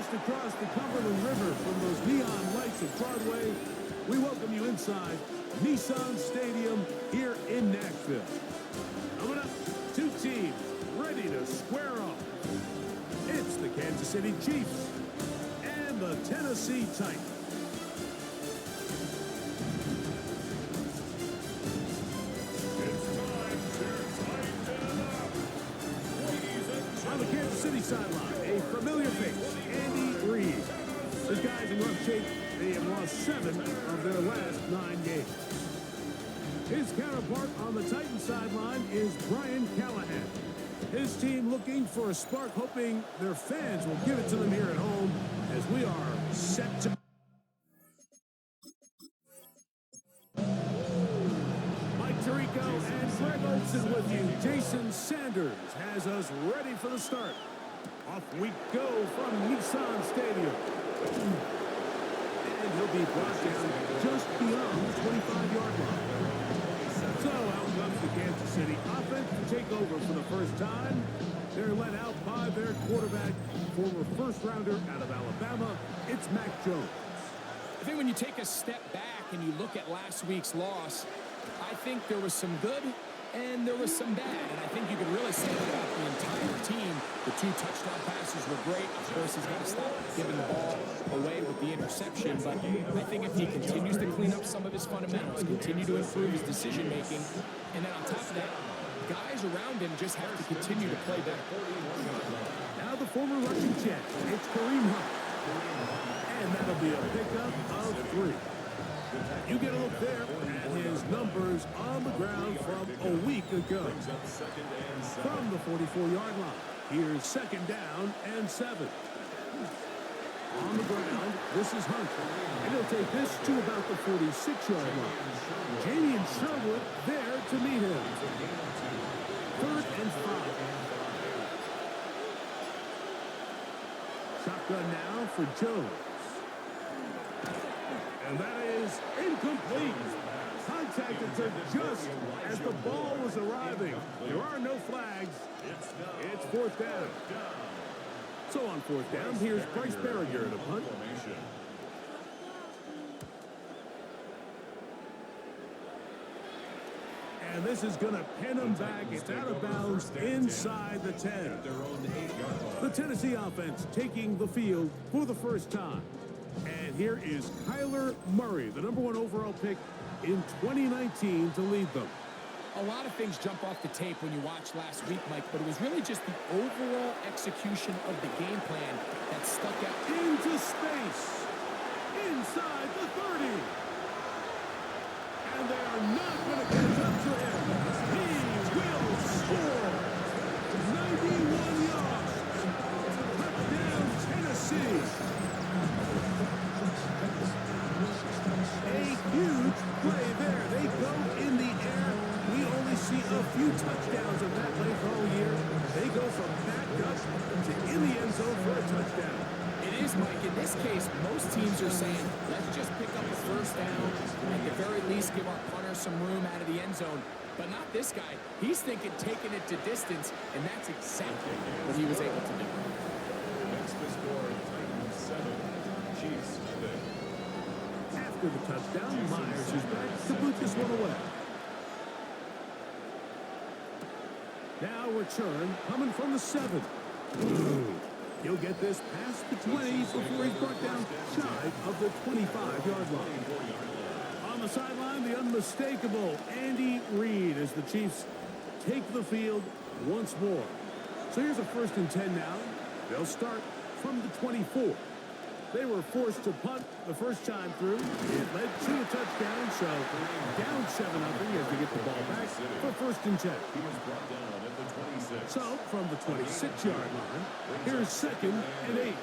Just across the Cumberland River from those neon lights of Broadway, we welcome you inside Nissan Stadium here in Nashville. Coming up, two teams ready to square off. It's the Kansas City Chiefs and the Tennessee Titans. On the Kansas City sideline, a familiar face, Andy Reid. His guys in rough shape. They have lost 7 of their last 9 games. His counterpart on the Titans sideline is Brian Callahan. His team looking for a spark, hoping their fans will give it to them here at home as we are set to... Mike Tirico and Greg Olsen with you. Jason Sanders has us ready for the start. Off we go from Nissan Stadium. And he'll be brought down just beyond the 25-yard line. So out comes the Kansas City offense to take over for the first time. They're led out by their quarterback, former first-rounder out of Alabama. It's Mac Jones. I think when you take a step back and you look at last week's loss, I think there was some good and there was some bad. And I think you could really say that about the entire team. The 2 touchdown passes were great. Of course, he's got to stop giving the ball away with the interception. But I think if he continues to clean up some of his fundamentals, continue to improve his decision-making, and then on top of that, guys around him just have to continue to play better. Now the former Russian jet, it's Kareem Hunt. And that'll be a pickup of 3. You get a look there at his numbers on the ground from a week ago. From the 44-yard line, here's 2nd down and 7. On the ground, this is Hunt. And he'll take this to about the 46-yard line. Jamie and Sherwood there to meet him. 3rd and 5. Shotgun now for Jones. And that is incomplete. Contact occurred just as the ball was arriving. There are no flags. It's 4th down. So on 4th down, here's Bryce Berringer at a punt. And this is going to pin him back. It's out of bounds inside the 10. The Tennessee offense taking the field for the first time. And here is Kyler Murray, the #1 overall pick in 2019 to lead them. A lot of things jump off the tape when you watch last week, Mike, but it was really just the overall execution of the game plan that stuck out. Into space. Inside the 30. And they are not going to catch up to him. He will score. 91 yards. Touchdown, Tennessee. A huge play there. They go in the air. We only see a few touchdowns of that length all year. They go from backed up to in the end zone for a touchdown. It is, Mike. In this case, most teams are saying, let's just pick up a 1st down. At the very least, give our punter some room out of the end zone. But not this guy. He's thinking taking it to distance, and that's exactly what he was able to do. Next to score, Titans 7, Chiefs 7. After the touchdown, Myers is back to boot this one away. Now return coming from the 7. He'll get this past the 20 before he's brought down shy of the 25-yard line. On the sideline, the unmistakable Andy Reid as the Chiefs take the field once more. So here's a 1st and 10 now. They'll start from the 24. They were forced to punt the first time through. It led to a touchdown, so down 7-0 as they get the ball back for 1st and 10. He was brought down at the 26. So from the 26-yard line, here's 2nd and 8.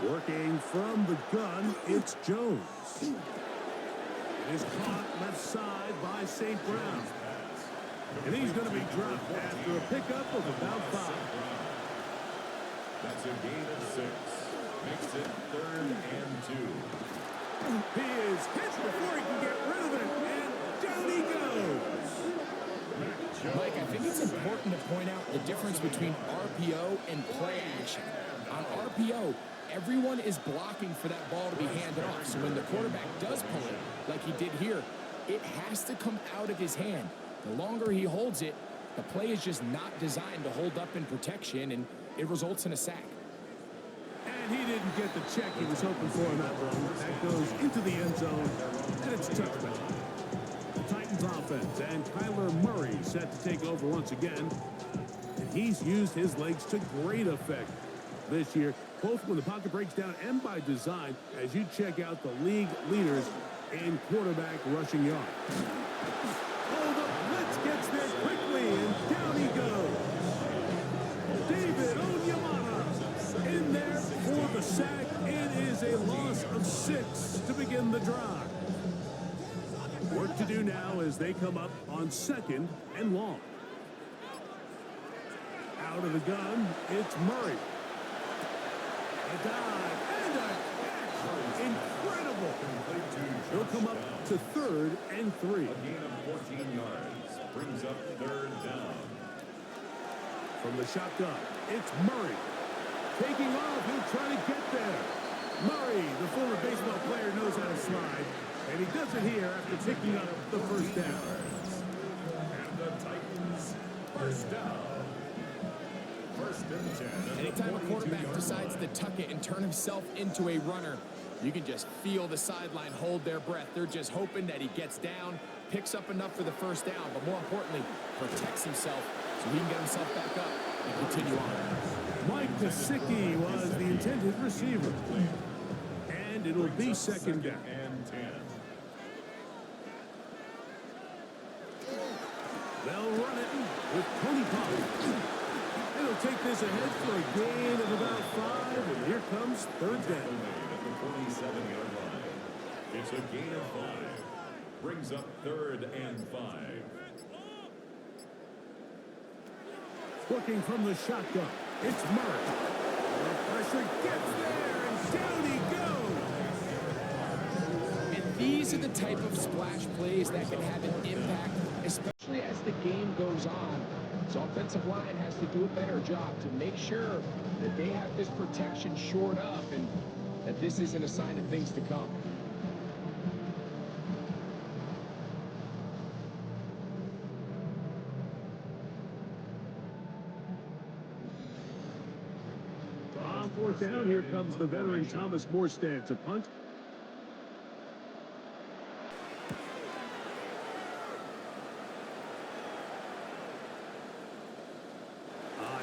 Working from the gun, it's Jones. It is caught left side by St. Brown. And he's going to be dropped after a pickup of about 5. That's a gain of 6. Makes it 3rd and 2. He is hit before he can get rid of it, and down he goes. Mike, I think it's important to point out the difference between RPO and play action. On RPO, everyone is blocking for that ball to be handed off. So when the quarterback does pull it, like he did here, it has to come out of his hand. The longer he holds it, the play is just not designed to hold up in protection, and it results in a sack. And he didn't get the check he was hoping for on that one. That goes into the end zone, and it's a touchdown. The Titans offense and Kyler Murray set to take over once again. And he's used his legs to great effect this year, both when the pocket breaks down and by design, as you check out the league leaders in quarterback rushing yards. Oh, the blitz gets there quickly, and down he goes. David Onyemata in there for the sack. It is a loss of 6 to begin the drive. Work to do now as they come up on 2nd and long. Out of the gun, it's Murray. A dive and a catch. Incredible. He'll come up to 3rd and 3. A gain of 14 yards brings up 3rd down. From the shotgun, it's Murray. Taking off, he'll try to get there. Murray, the former baseball player, knows how to slide. And he does it here after picking up the first down. And the Titans, first down. 1st and 10. Anytime a quarterback decides to tuck it and turn himself into a runner, you can just feel the sideline hold their breath. They're just hoping that he gets down, picks up enough for the first down, but more importantly, protects himself so he can get himself back up and continue on. Mike Gesicki was the intended receiver. And it'll be 2nd down. And 10. They'll run it with Tony Pollard. It'll take this ahead for a gain of about 5, and here comes 3rd down. At the 47-yard line. It's a gain of 5. Brings up 3rd and 5. Looking from the shotgun, it's Murray. The pressure gets there, and down he goes. And these are the type of splash plays that can have an impact, especially as the game goes on. So offensive line has to do a better job to make sure that they have this protection shored up and that this isn't a sign of things to come. On 4th down, here comes the veteran Thomas Morstead to punt.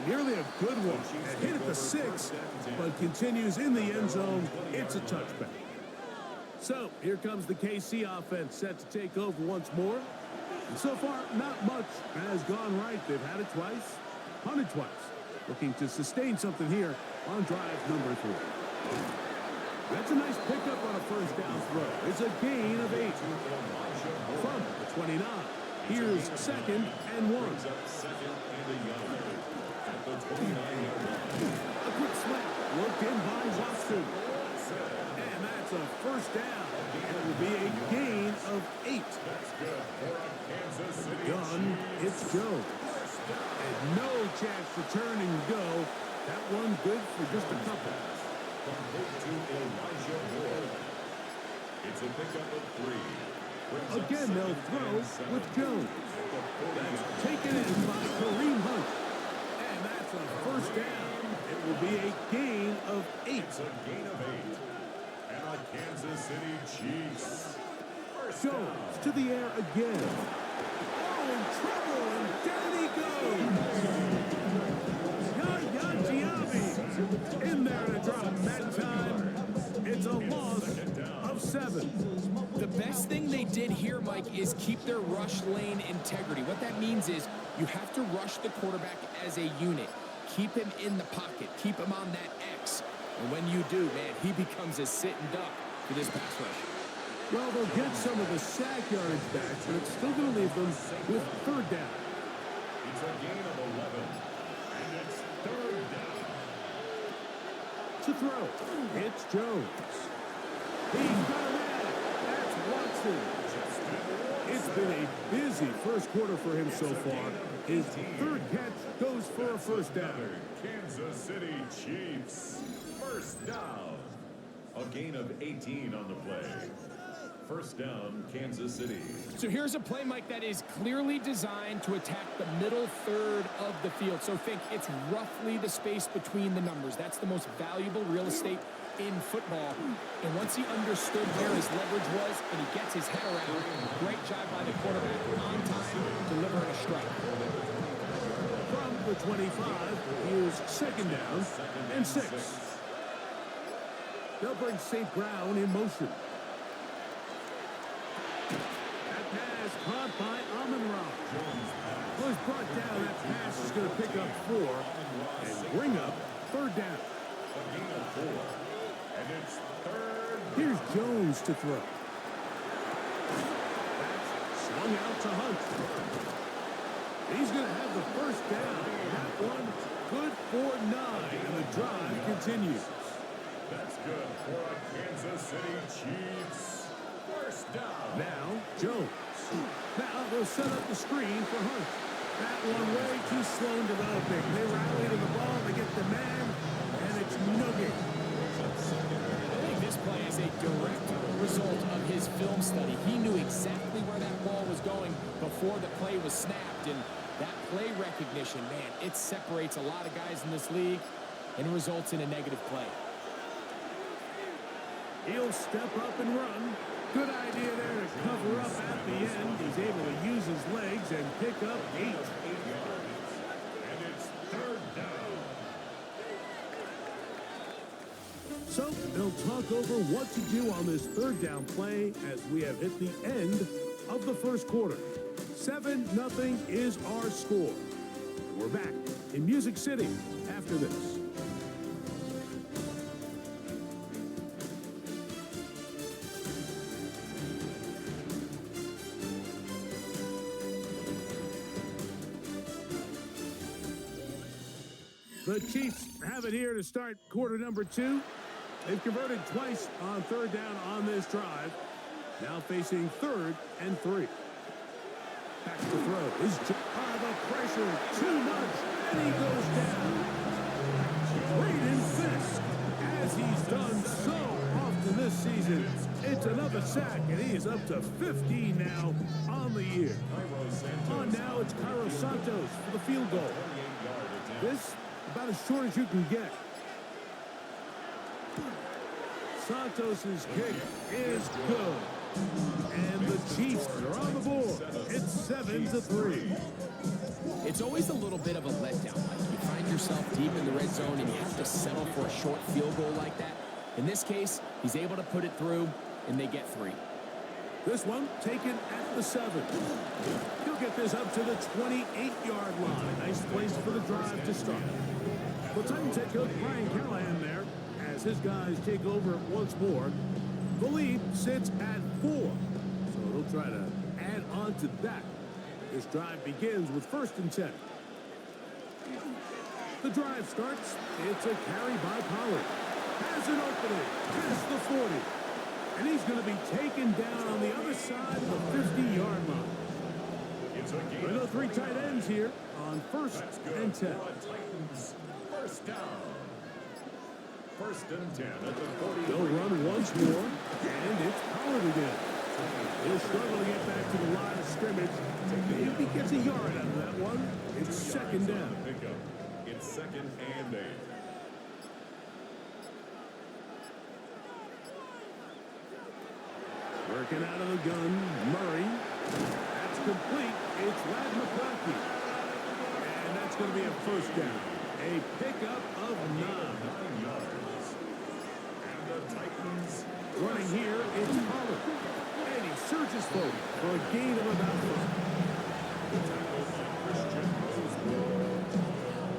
Nearly a good one. A hit at the 6, but continues in the end zone. It's a touchback. So here comes the KC offense set to take over once more. And so far, not much has gone right. They've had it twice, punted twice. Looking to sustain something here on drive number 3. That's a nice pickup on a first down throw. It's a gain of 8. From the 29. Here's 2nd and 1. A quick slant, worked in by Watson. And that's a first down. It will be a gain of 8. Gun, it's Jones. And no chance to turn and go. That one good for just a couple. It's a pickup of 3. Again, they'll throw with Jones. That's taken in by Kareem Hunt. And that's a first down. It will be a gain of 8. It's a gain of 8. And a Kansas City Chiefs. Jones to the air again. Oh, in trouble, and down he goes. Yaya Diaby in there to drop that time. It's a loss of 7. The best thing they did here, Mike, is keep their rush lane integrity. What that means is you have to rush the quarterback as a unit. Keep him in the pocket. Keep him on that X. And when you do, man, he becomes a sitting duck for this pass rush. Well, they'll get some of the sack yardage back, but it's still going to leave them with 3rd down. It's a gain of 11. And it's 3rd down. To throw, it's Jones. He's got a man. That's Watson. It's been a busy first quarter for him so far. His third catch goes for a first down. Kansas City Chiefs. First down. A gain of 18 on the play. First down, Kansas City. So here's a play, Mike, that is clearly designed to attack the middle third of the field. So think it's roughly the space between the numbers. That's the most valuable real estate in football. And once he understood where his leverage was and he gets his head around, great job by the quarterback on time, delivering a strike. From the 25, here's second down and 6. They'll bring St. Brown in motion. That pass caught by Amon-Ra. Was brought down. That pass is going to pick up 4 and bring up third down. A gain of 4. And it's third. Here's Jones to throw. That's swung out to Hunt. He's going to have the first down. That one good for 9, and the drive continues. That's good for a Kansas City Chiefs. First down. Now, Jones. Now they'll set up the screen for Hunt. That one way too slow in developing. They rally to the ball, they get the man, and it's no good. I think this play is a direct result of his film study. He knew exactly where that ball was going before the play was snapped, and that play recognition, man, it separates a lot of guys in this league and results in a negative play. He'll step up and run. Good idea there to cover up at the end. He's able to use his legs and pick up 8. And it's third down. So they'll talk over what to do on this third down play as we have hit the end of the first quarter. 7-0 is our score. We're back in Music City after this. The Chiefs have it here to start quarter number 2. They've converted twice on third down on this drive. Now facing 3rd and 3. Back to throw. Is the pressure too much, and he goes down. Braden Fisk, as he's done so often this season, it's another sack, and he is up to 15 now on the year. On now, it's Cairo Santos for the field goal. This about as short as you can get. Santos's kick is good. And the Chiefs are on the board. It's 7-3. It's always a little bit of a letdown. Like you find yourself deep in the red zone and you have to settle for a short field goal like that. In this case, he's able to put it through, and they get 3. This one taken at the 7. He'll get this up to the 28-yard line. Nice place for the drive to start. The Titans head coach Brian Callahan there as his guys take over once more. The lead sits at 4, so they'll try to add on to that. This drive begins with 1st and 10. The drive starts. It's a carry by Pollard. Has an opening. Past the 40. And he's going to be taken down on the other side of the 50-yard line. There are 3 tight ends here on 1st and 10. First down. 1st and 10 at the 40. They'll run once more, and it's Pollard again. He'll struggle to get back to the line of scrimmage. If he gets a yard out of that one, it's 2nd down. It's 2nd and 8. Working out of the gun, Murray. That's complete. It's Lad McConkey. And that's going to be a 1st down. A pickup of 9. 9 yards. And the Titans running here, it's Pollard. And he surges forward for a gain of about 5.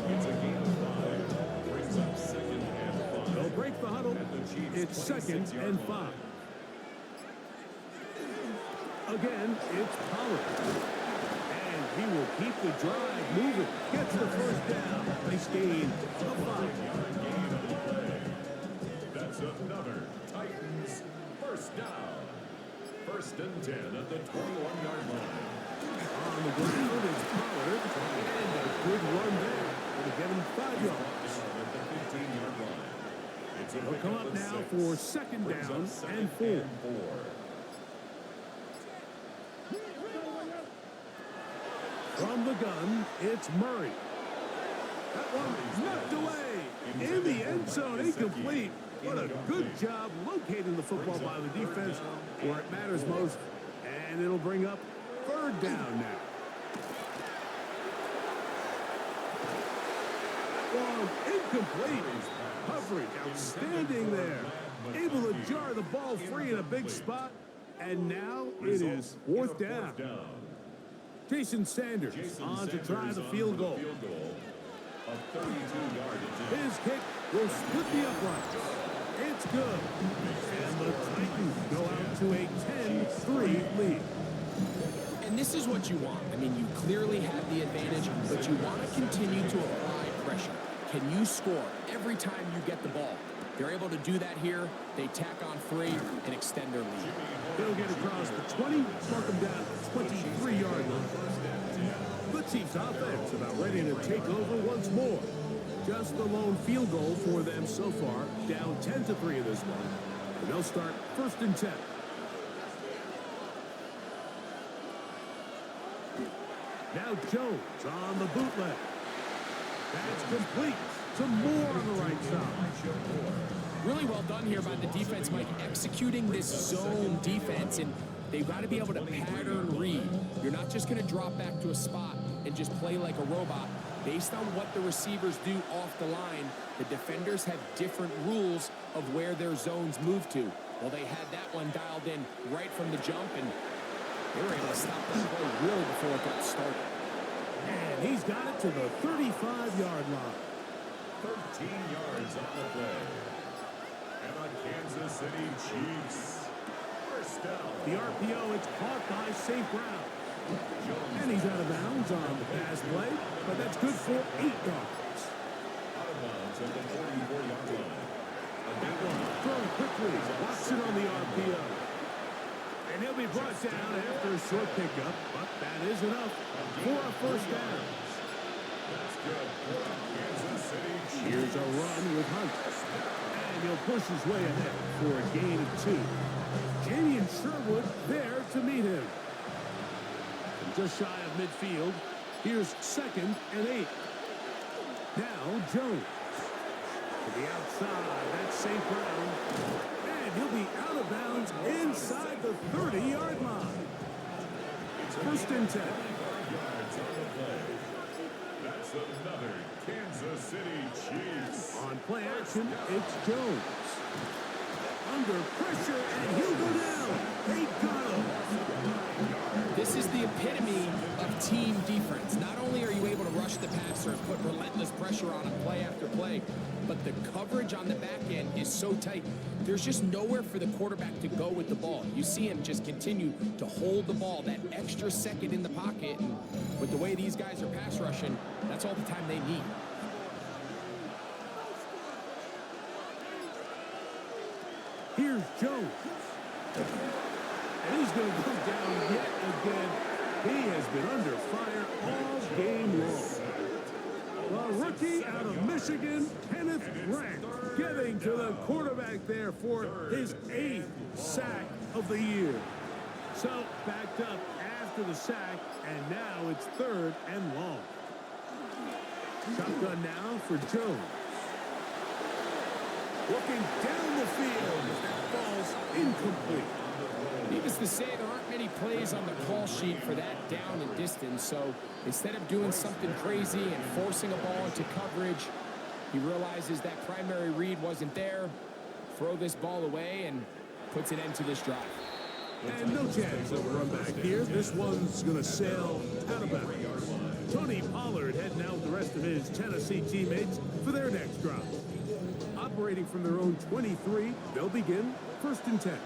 It's a gain of 5. Brings up 2nd and 5. They'll break the huddle. It's 2nd and 5. Again, it's Pollard. And he will keep the drive moving. Gets the 1st down. Nice gain of 5. That's another Titans 1st down. First and 10 at the 21-yard line. On the ground, it's Pollard. And a good run there. It'll get him 5 yards. At the 15-yard line. It's a They'll pickup come up of now 6. for second Brings down up second and 4. and 4. From the gun, it's Murray. That one knocked away. In the end zone, incomplete. What a good job locating the football by the defense where it matters most. And it'll bring up third down now. One incomplete. Coverage outstanding there. Able to jar the ball free in a big spot. And now it is fourth down. Jason Sanders on to try the field goal. His kick will split the uprights. It's good. And the Titans go out to a 10-3 lead. And this is what you want. I mean, you clearly have the advantage, but you want to continue to apply pressure. Can you score every time you get the ball? They're able to do that here. They tack on 3 and extend their lead. They'll get across the 20, mark them down at the 23-yard line. The Chiefs offense about ready to take over once more. Just the lone field goal for them so far, down 10-3 in this one. And they'll start first and 10. Now Jones on the bootleg. That's complete. Some more on the right side. Really well done here by the defense, Mike, executing this zone defense, and they've got to be able to pattern read. You're not just going to drop back to a spot and just play like a robot. Based on what the receivers do off the line, the defenders have different rules of where their zones move to. Well, they had that one dialed in right from the jump, and they were able to stop that play really before it got started. And he's got it to the 35-yard line. 13 yards on the play. And the Kansas City Chiefs. First down. The RPO, it's caught by St. Brown. And he's out of bounds on the pass play, but that's good for 8 yards. Out of bounds at the 44-yard line. That one thrown quickly. Watson on the RPO. And he'll be brought down after a short pickup, but that is enough for a first down. That's good for Kansas City Chiefs. Here's a run with Hunt. And he'll push his way ahead for a gain of 2. Jamie and Sherwood there to meet him. And just shy of midfield, here's second and 8. Now Jones. To the outside, that's St. Brown. And he'll be out of bounds inside the 30-yard line. First and 10. That's another Kansas City Chiefs. On play action, it's Jones. Under pressure, and he'll go down. They got him. This is the epitome of team defense. Not only are you able to rush the passer and put relentless pressure on him play after play, but the coverage on the back end is so tight. There's just nowhere for the quarterback to go with the ball. You see him just continue to hold the ball that extra second in the pocket. And with the way these guys are pass rushing, that's all the time they need. Here's Jones. And he's going to go down yet again. He has been under fire all game long. The rookie out of Michigan, Kenneth Grant, getting to the quarterback there for his 8th sack of the year. So backed up after the sack, and now it's third and long. Shotgun now for Jones. Looking down the field. That falls incomplete. Needless to say, there aren't many plays on the call sheet for that down and distance. So instead of doing something crazy and forcing a ball into coverage, he realizes that primary read wasn't there. Throw this ball away and puts an end to this drive. And no chance of a run back here. This one's going to sail out of bounds. Tony Pollard heading out with the rest of his Tennessee teammates for their next drive. Operating from their own 23, they'll begin first and 10.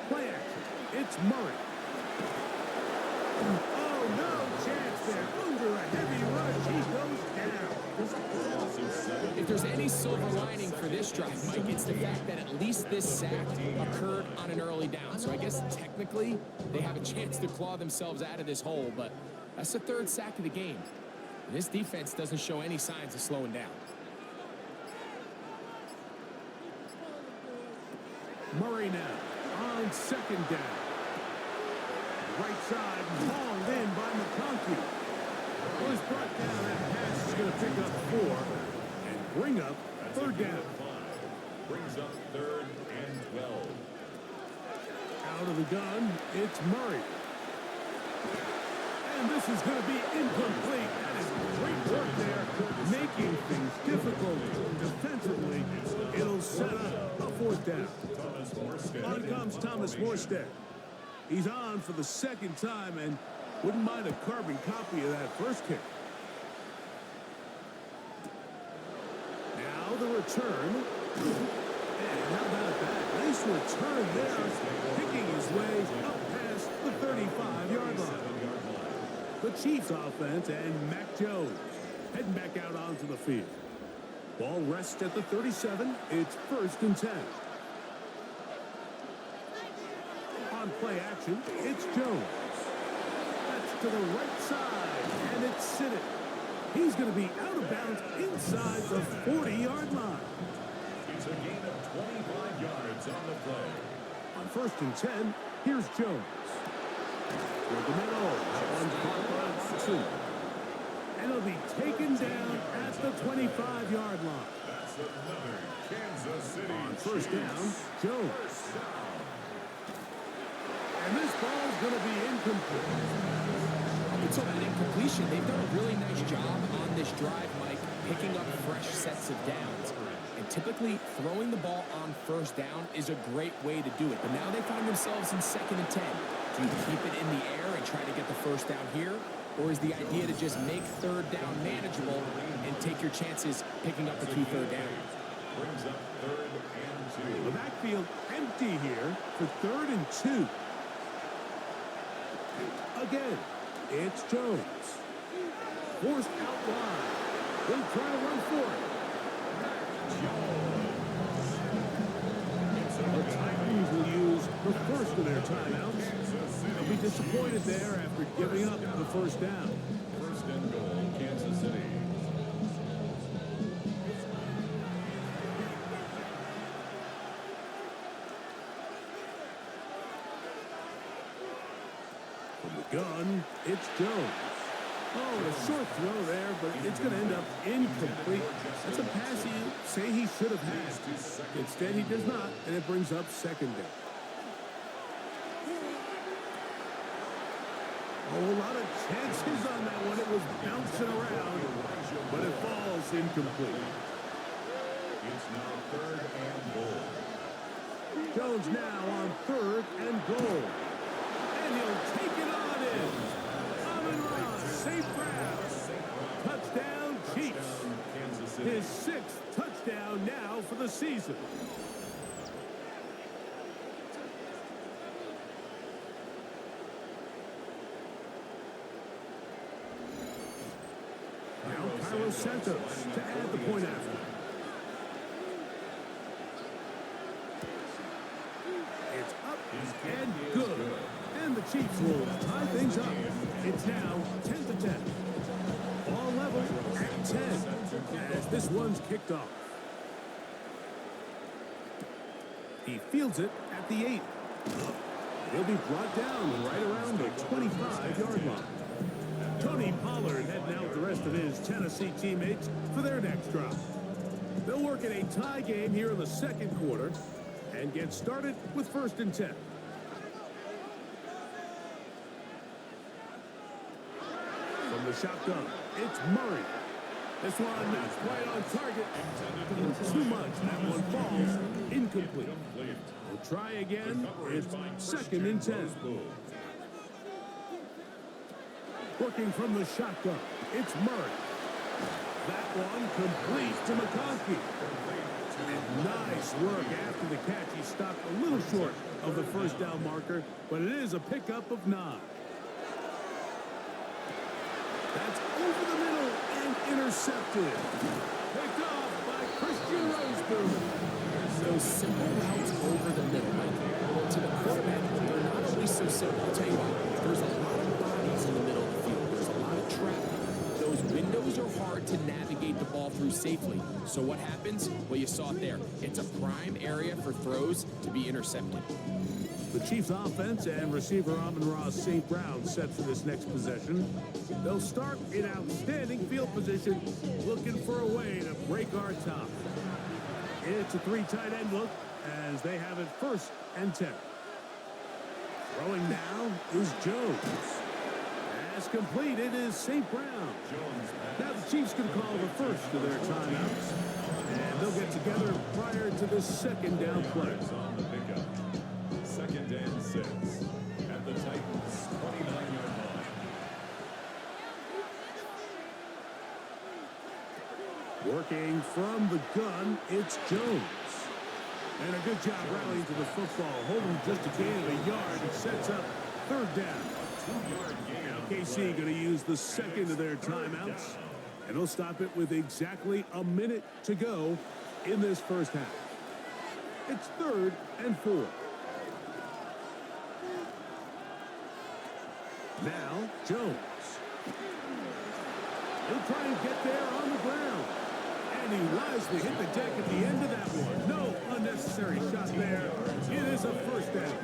Play action. It's Murray. Oh, no chance there. Under a heavy rush, he goes down. If there's any silver lining for for this drive, Mike. It's the fact that at least this sack occurred on an early down. So I guess technically they have a chance to claw themselves out of this hole, but that's the third sack of the game. And this defense doesn't show any signs of slowing down. Murray now on second down. Right side hauled in by McConkey. Was brought down. That pass is going to pick up 4 and bring up third down. Brings up 3rd and 12. Out of the gun, it's Murray. And this is going to be incomplete. That is great work there, making things difficult defensively. It'll set up a 4th down. On comes Thomas Morstead. He's on for the second time and wouldn't mind a carbon copy of that first kick. Now the return. And how about that? Nice return there. Picking his way up past the 35-yard line. The Chiefs offense and Mac Jones heading back out onto the field. Ball rests at the 37. It's 1st and 10. On play action, it's Jones. That's to the right side, and it's Siddick. He's going to be out of bounds inside the 40-yard line. It's a gain of 25 yards on the play. On 1st and 10, here's Jones. For the middle, on clock 2. And it'll be taken down at the 25-yard line. That's another Kansas City. On 1st down, Jones. And this ball's going to be incomplete. Up until that incompletion, they've done a really nice job on this drive, Mike, picking up fresh sets of downs. And typically, throwing the ball on 1st down is a great way to do it. But now they find themselves in 2nd and 10. Do you keep it in the air and try to get the 1st down here? Or is the idea to just make 3rd down manageable and take your chances picking up the key 3rd down? Brings up 3rd and 2. The backfield empty here for 3rd and 2. Again, it's Jones. Forced out wide. They'll try to run for it. The Titans will use the first of their timeouts. They'll be disappointed there after giving up the 1st down. 1st and goal, Kansas City. From the gun, it's Jones. Oh, a short throw there, but it's going to end up incomplete. That's a pass you say he should have had. Instead, he does not, and it brings up 2nd down. Oh, a lot of chances on that one. It was bouncing around, but it falls incomplete. It's now 3rd and goal. Jones now on 3rd and goal. And he'll take it on in. On and run. Safe grab. Touchdown, Chiefs. His 6th touchdown now for the season. Now Carlos Santos to add the point after. It's up and good. And the Chiefs will tie things up. It's now 10-10. Ball level at 10 as this one's kicked off. He fields it at the 8. He'll be brought down right around the 25-yard line. Tony Pollard heading out the rest of his Tennessee teammates for their next drive. They'll work in a tie game here in the 2nd quarter and get started with 1st and 10. From the shotgun, it's Murray. This one not quite on target. Too much. That one falls incomplete. We'll try again. It's 2nd and 10. Working from the shotgun, it's Murray. That one complete to McConkey. And nice work after the catch. He stopped a little short of the 1st down marker, but it is a pickup of 9. That's over the middle and intercepted. Picked off by Christian Roseman. Those simple routes over the middle, like to the quarterback, they're not always so simple. I'll tell you what, there's a lot of bodies in the middle of the field. There's a lot of traffic. Those windows are hard to navigate the ball through safely. So what happens? Well, you saw it there. It's a prime area for throws to be intercepted. The Chiefs offense and receiver Amon-Ra St. Brown set for this next possession. They'll start in outstanding field position, looking for a way to break our top. It's a three tight end look as they have it 1st and 10. Throwing now is Jones. Pass complete. It is St. Brown. Now the Chiefs can call the first of their timeouts. And they'll get together prior to the 2nd down play. On the pickup. 2nd and 6 at the Titans' 29-yard line. Working from the gun, it's Jones. And a good job rallying to the football. Holding just a gain of a yard. It sets up 3rd down. Now KC going to use the 2nd of their timeouts. And they'll stop it with exactly a minute to go in this first half. It's 3rd and 4. Now, Jones. He'll try and get there on the ground. And he wisely hit the deck at the end of that one. No unnecessary shot there. It is a 1st down.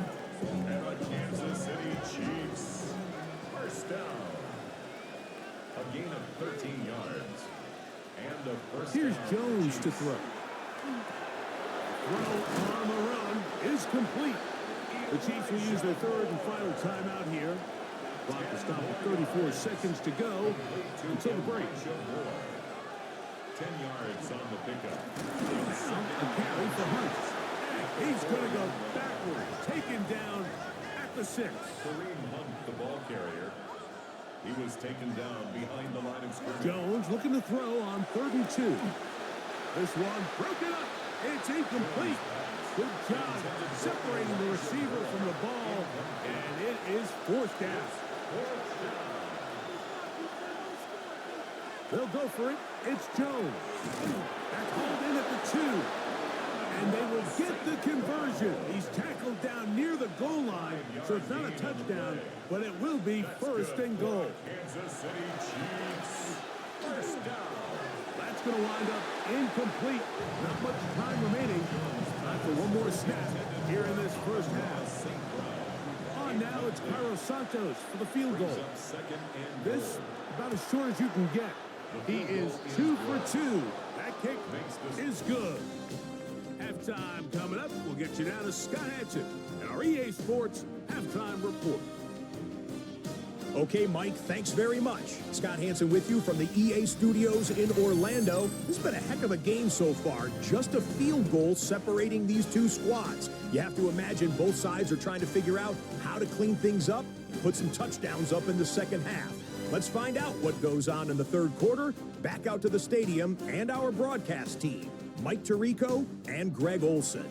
And the Kansas City Chiefs. 1st down. A gain of 13 yards. And a 1st Here's down. Jones to throw. Throw on the run is complete. The Chiefs will use their 3rd and final timeout here. Clock will stop with 34 seconds to go until the break. 10 yards on the pickup. Now, a carry for Hunt. He's going to go backward, taken down at the 6. Kareem Hunt, the ball carrier. He was taken down behind the line of scrimmage. Jones looking to throw on 3rd and 2. This one broken up. It's incomplete. Good job separating the receiver from the ball, and it is 4th down. They'll go for it. It's Jones. That's hauled in at the 2. And they will get the conversion. He's tackled down near the goal line, so it's not a touchdown, but it will be 1st and goal. Kansas City Chiefs. 1st down. That's going to wind up incomplete. Not much time remaining. Time for one more snap here in this first half. On now, it's Cairo Santos for the field goal. This, about as short as you can get. He is 2 for 2. That kick is good. Halftime coming up. We'll get you down to Scott Hansen and our EA Sports Halftime Report. Okay, Mike, thanks very much. Scott Hansen with you from the EA Studios in Orlando. This has been a heck of a game so far. Just a field goal separating these two squads. You have to imagine both sides are trying to figure out how to clean things up, put some touchdowns up in the second half. Let's find out what goes on in the 3rd quarter. Back out to the stadium and our broadcast team, Mike Tirico and Greg Olson.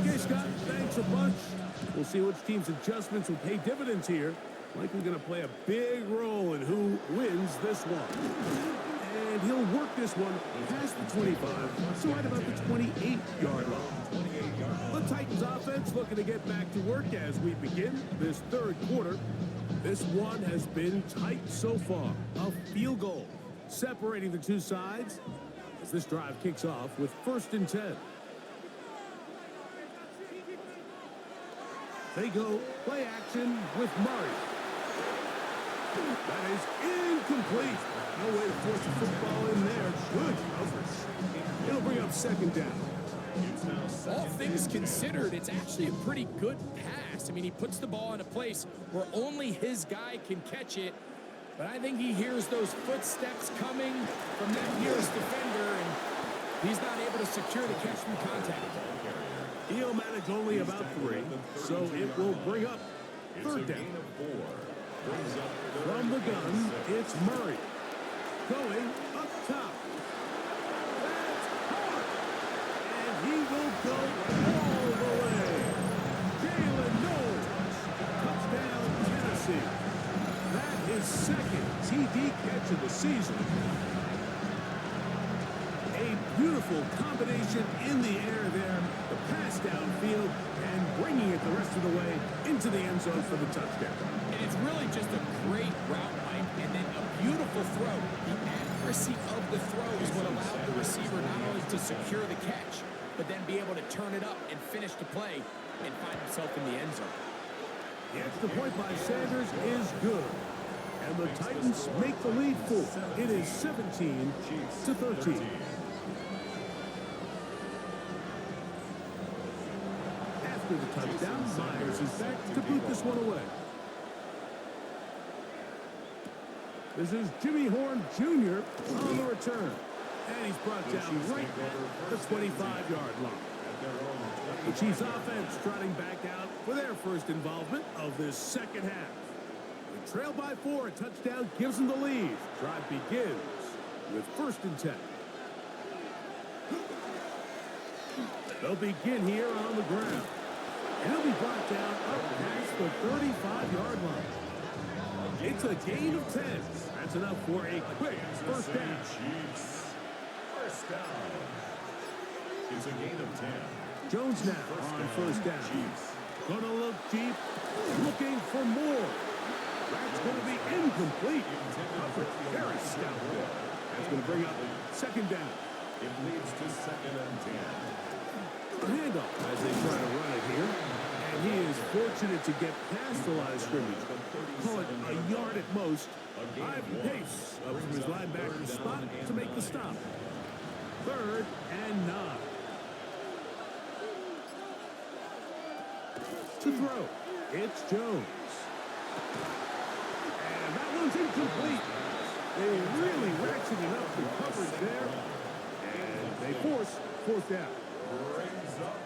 Okay, Scott, thanks a bunch. We'll see which team's adjustments will pay dividends here. Likely going to play a big role in who wins this one. And he'll work this one past the 25, so right about the 28-yard line. The Titans offense looking to get back to work as we begin this 3rd quarter. This one has been tight so far. A field goal separating the two sides as this drive kicks off with 1st and 10. They go play action with Murray. That is incomplete. No way to force the football in there. Good coverage. It'll bring up 2nd down. All things considered, it's actually a pretty good pass. I mean, he puts the ball in a place where only his guy can catch it. But I think he hears those footsteps coming from that nearest defender, and he's not able to secure the catch from contact. He'll manage only about 3, so it will bring up 3rd down. From the gun, it's Murray. Going up top. That's hard. And he will go all the way. catch of the season. A beautiful combination in the air there. The pass downfield and bringing it the rest of the way into the end zone for the touchdown. And it's really just a great route, Mike, and then a beautiful throw. The accuracy of the throw is what allowed the receiver not only to secure the catch, but then be able to turn it up and finish the play and find himself in the end zone. The extra point by Sanders is good. And the Titans make the lead full. It is 17-13. After the touchdown, Myers is back to boot this one away. This is Jimmy Horn Jr. on the return. And he's brought down right at the 25-yard line. The Chiefs offense trotting back out for their first involvement of this second half. They trail by 4. A touchdown gives them the lead. Drive begins with 1st and 10. They'll begin here on the ground. And he'll be brought down up past the 35-yard line. It's a gain of 10. That's enough for a quick first down. First down. It's a gain of 10. Jones now on first down. Gonna look deep, looking for more. That's gonna be incomplete. Very stout there. That's gonna bring up 2nd down. It leads to 2nd and 10. A handoff as they try to run it here. And he is fortunate to get past the line of scrimmage. Call it a yard at most. Ivan Pace up from his linebacker spot to make the stop. 3rd and 9. To throw, it's Jones. And that one's incomplete. They really ratcheted up the coverage there. And they force 4th down.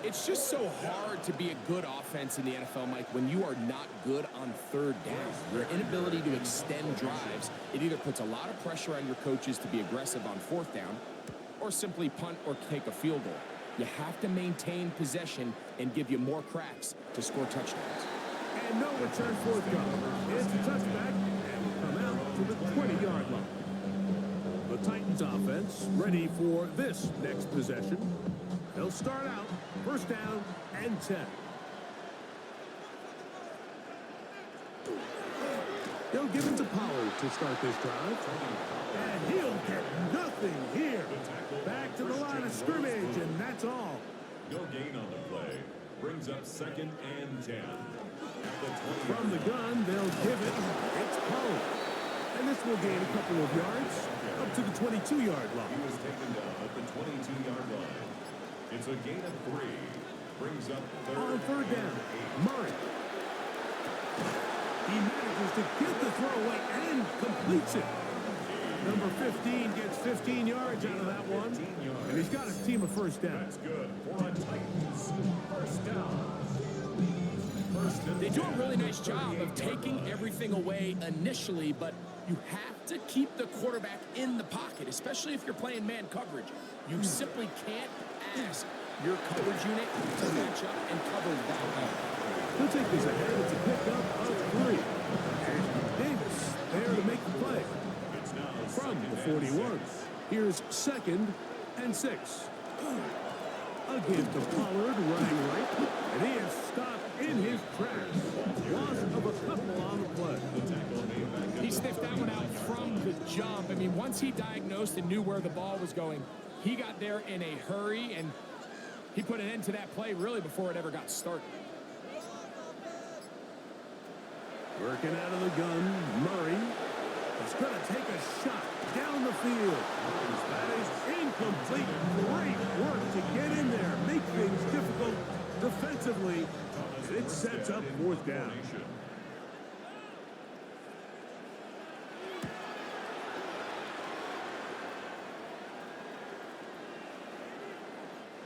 It's just so hard to be a good offense in the NFL, Mike, when you are not good on 3rd down. Your inability to extend drives, it either puts a lot of pressure on your coaches to be aggressive on 4th down or simply punt or take a field goal. You have to maintain possession and give you more cracks to score touchdowns. And no return 4th down. It's a touchback and will come out to the 20-yard line. The Titans offense ready for this next possession. They'll start out 1st down and 10. They'll give it to Pollard to start this drive. And he'll get nothing here. Back to the line of scrimmage, and that's all. No gain on the play. Brings up 2nd and 10. From the gun, they'll give it. It's Pollard. And this will gain a couple of yards up to the 22-yard line. He was taken down at the 22-yard line. It's a gain of 3. Brings up 3rd. On 3rd down, Murray. He manages to get the throw away and completes it. Number 15 gets 15 yards out of that one. And he's got a team of 1st down. That's good for the Titans. 1st down. They do a really nice job of taking everything away initially, but you have to keep the quarterback in the pocket, especially if you're playing man coverage. You simply can't ask your coverage unit to match up and cover that well. He'll take this ahead. It's a pickup of 3. And Davis there to make the play. From the 41. Here's 2nd and 6. A give to Pollard running right. And he is stopped in his tracks. Loss of a couple on the play. He sniffed that one out from the jump. I mean, once he diagnosed and knew where the ball was going, he got there in a hurry, and he put an end to that play really before it ever got started. Working out of the gun, Murray is going to take a shot down the field. That is incomplete. Great work to get in there, make things difficult defensively. It sets up 4th down.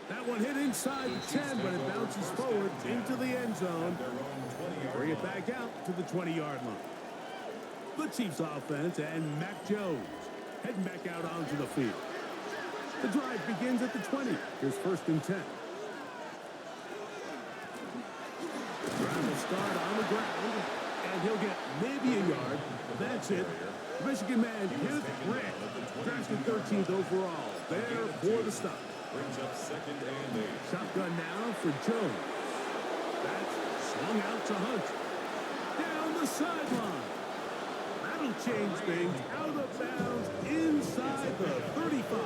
That one hit inside the 10, but it bounces forward into the end zone. Bring it back out to the 20-yard line. The Chiefs offense and Mac Jones heading back out onto the field. The drive begins at the 20. Here's 1st and 10. Drive will start on the ground, and he'll get maybe a yard. That's it. Michigan man Kenneth Grant, drafted 13th overall. There for the stop. Brings up 2nd and 8. Shotgun now for Jones. That's swung out to Hunt. Down the sideline. That'll change things. Out of bounds inside the 35.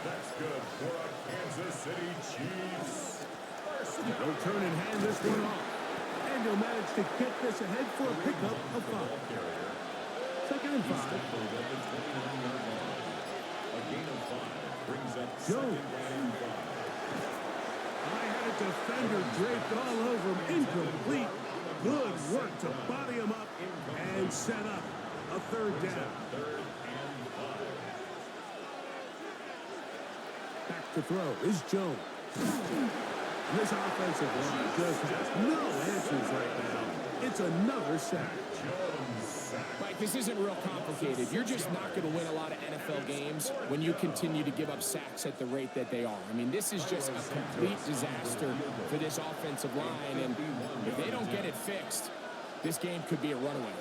That's good for a Kansas City Chiefs. They'll turn and hand this one off. And he'll manage to get this ahead for a pickup of 5. 2nd and 5. A gain of 5 brings up Jones. 2nd and 5. I had a defender draped all over him. Incomplete. Good work to body him up and set up a 3rd down. 3rd and 5. Back to throw is Jones. This offensive line just has no answers right now. It's another sack. Mike, this isn't real complicated. You're just not going to win a lot of NFL games when you continue to give up sacks at the rate that they are. I mean, this is just a complete disaster for this offensive line, and if they don't get it fixed, this game could be a runaway.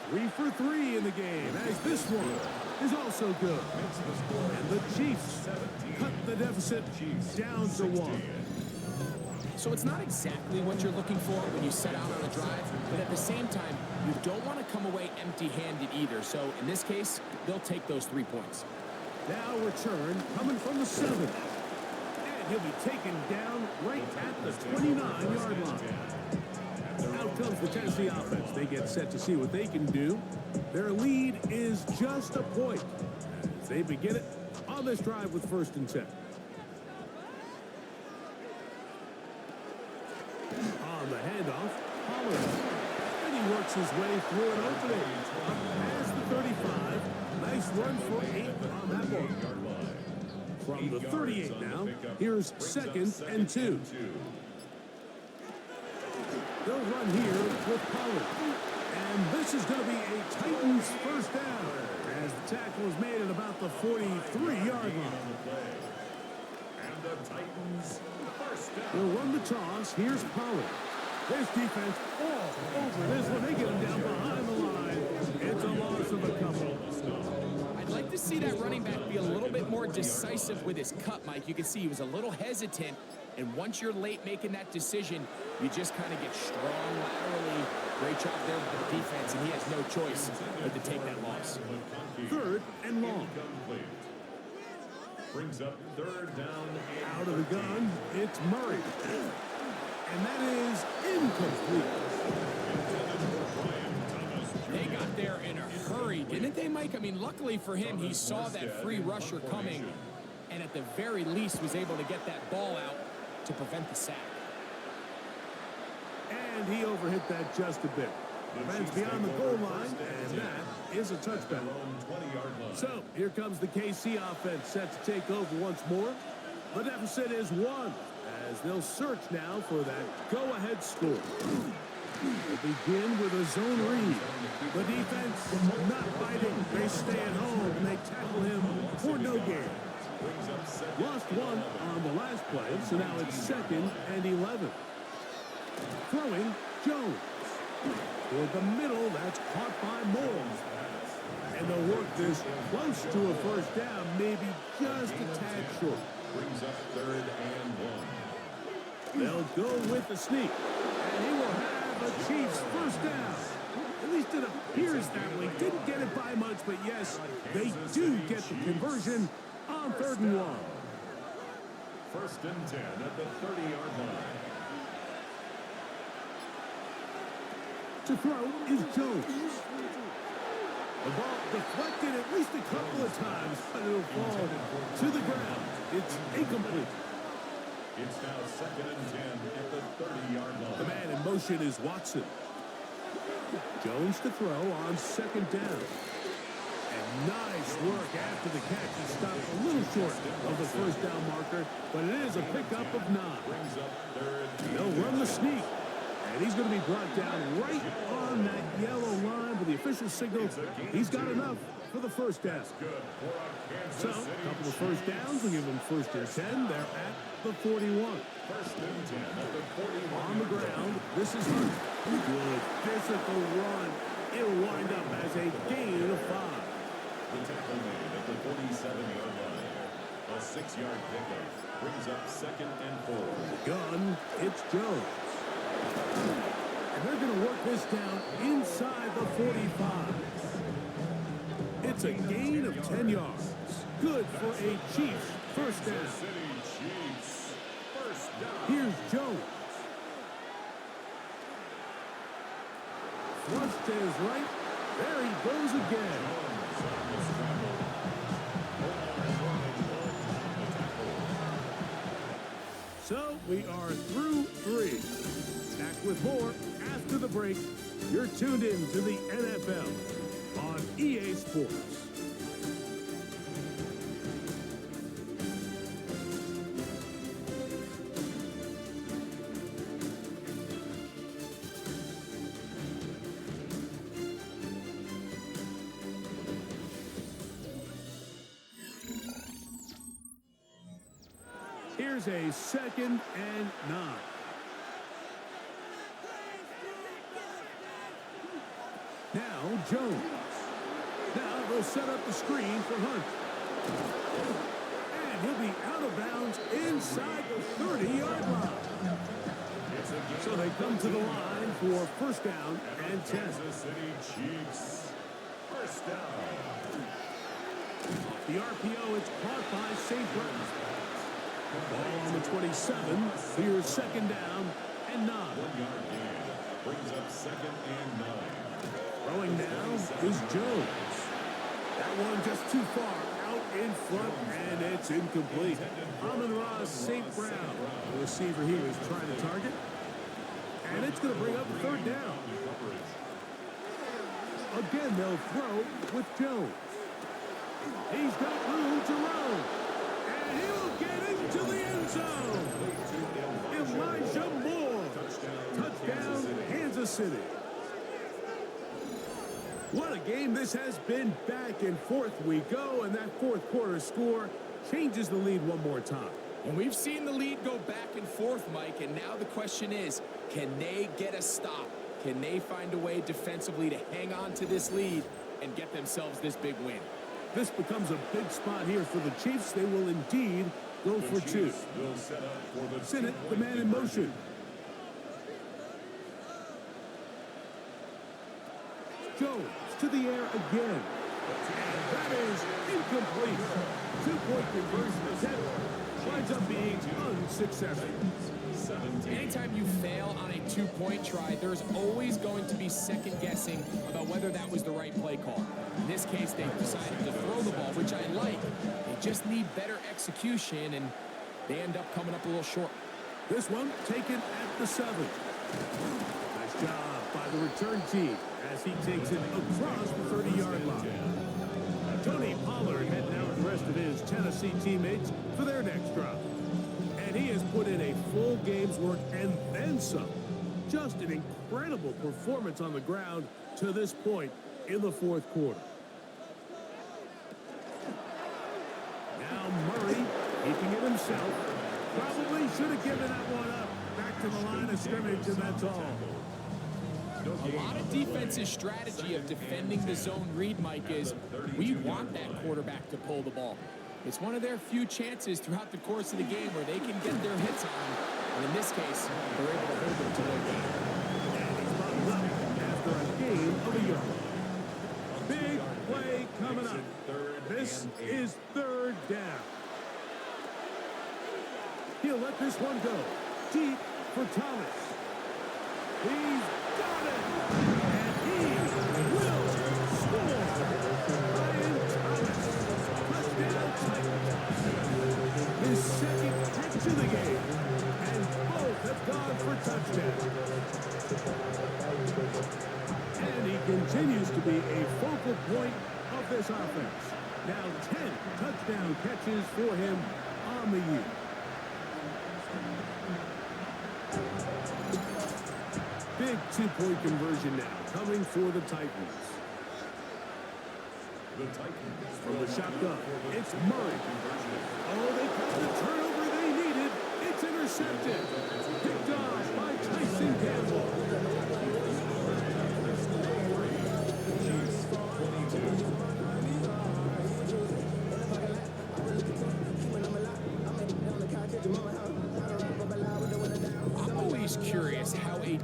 3 for 3 in the game, as this one is also good. And the Chiefs cut the deficit down to 1. So it's not exactly what you're looking for when you set out on a drive, but at the same time, you don't want to come away empty-handed either. So in this case, they'll take those 3 points. Now return coming from the 7. And he'll be taken down right at the 29-yard line. Out comes the Tennessee offense. They get set to see what they can do. Their lead is just a point as they begin it on this drive with 1st and 10. On the handoff, Pollard. And he works his way through an opening. Up past the 35. Nice run for 8 on that one. From the 38 now, here's 2nd and 2. They'll run here with Pollard. And this is going to be a Titans 1st down as the tackle is made at about the 43-yard line. And the Titans 1st down. They'll run the toss. Here's Pollard. This defense all over this one. They get him down behind the line. It's a loss of a couple. I'd like to see that running back be a little bit more decisive with his cut, Mike. You can see he was a little hesitant, and once you're late making that decision, you just kind of get strong laterally. Great job there by the defense, and he has no choice but to take that loss. 3rd and long. Brings up 3rd down. Out of the gun, it's Murray. And that is incomplete. They got there in a hurry, didn't they, Mike? I mean, luckily for him, he saw that free rusher coming, and at the very least was able to get that ball out to prevent the sack. And he overhit that just a bit. Man's beyond the goal line, and that is a touchdown. So, here comes the KC offense set to take over once more. The deficit is 1, as they'll search now for that go-ahead score. They'll begin with a zone read. The defense not fighting. They stay at home, and they tackle him for no gain. Lost 1 on the last play, so now it's 2nd and 11. Throwing, Jones. Toward the middle, that's caught by Moore. And they'll work this close to a 1st down, maybe just a tad short. Brings up 3rd and 1. They'll go with the sneak. And he will have a Chiefs 1st down. At least it appears that way. Didn't get it by much, but yes, they do get the conversion on 3rd and 1. 1st and 10 at the 30-yard line. To throw is Jones. The ball deflected at least a couple of times, but it'll fall to the ground. It's incomplete. It's now 2nd and 10 at the 30-yard line. The man in motion is Watson. Jones to throw on 2nd down. And nice work after the catch. He stopped a little short of the 1st down marker, but it is a pickup of 9. Brings up 3rd. They'll run the sneak. And he's going to be brought down right on that yellow line with the official signal. He's got enough for the 1st down. So, a couple of 1st downs will give them 1st and 10. They're at the 41. 1st and 10 at the 41. On the ground, this is Hunt. Good physical run. It'll wind up as a gain of 5. The tackle made at the 47-yard line. A 6-yard pickup brings up 2nd and 4. Gun, it's Jones. And they're going to work this down inside the 45. It's a gain of 10 yards. Good for a Chiefs first down. City Chiefs. First down. Here's Jones. Thrust to his right. There he goes again. So we are through 3. Back with more after the break. You're tuned in to the NFL on EA Sports. Here's a 2nd and 9. Now Jones. Now they'll set up the screen for Hunt. And he'll be out of bounds inside the 30-yard line. So they come to the line for first down and 10. Kansas City Chiefs. First down. The RPO is caught by St. Brown. Ball on the 27. Here's 2nd down and 9. 1-yard gain brings up 2nd and 9. Throwing now is Jones. That one just too far out in front, and it's incomplete. Amon-Ra St. Brown, the receiver he was trying to target. And it's going to bring up 3rd down. Again, they'll throw with Jones. He's got room to roam. And he'll get into the end zone. Elijah Moore. Touchdown, Kansas City. What a game this has been. Back and forth we go, and that 4th quarter score changes the lead one more time. And we've seen the lead go back and forth, Mike, and now the question is, can they get a stop? Can they find a way defensively to hang on to this lead and get themselves this big win? This becomes a big spot here for the Chiefs. They will indeed go for 2. Sinnott, the man in motion. Jones to the air again. And that is incomplete. 2-point conversion attempt winds up being unsuccessful. Anytime you fail on a 2-point try, there's always going to be second guessing about whether that was the right play call. In this case, they decided to throw the ball, which I like. They just need better execution, and they end up coming up a little short. This one taken at the 7. Nice job by the return team as he takes it across the 30-yard line. Tony Pollard heading out with the rest of his Tennessee teammates for their next drive. And he has put in a full game's work and then some. Just an incredible performance on the ground to this point in the 4th quarter. Now Murray keeping it himself. Probably should have given that one up. Back to the line of scrimmage, and that's all. A lot of defense's strategy of defending the zone read, Mike, is we want that quarterback to pull the ball. It's one of their few chances throughout the course of the game where they can get their hits on. And in this case, they're able to hold them to their game. And he's buttoned up after a gain of a yard. Big play coming up. This is 3rd down. He'll let this one go. Deep for Thomas. He's got it. And he will score. Ryan Thomas. Touchdown Titans. His 2nd catch of the game. And both have gone for touchdowns. And he continues to be a focal point of this offense. Now 10 touchdown catches for him on the year. Big 2-point conversion now coming for the Titans. The Titans From the shotgun, it's Murray. Oh, they got the turnover they needed. It's intercepted. Picked off by Tyson Campbell.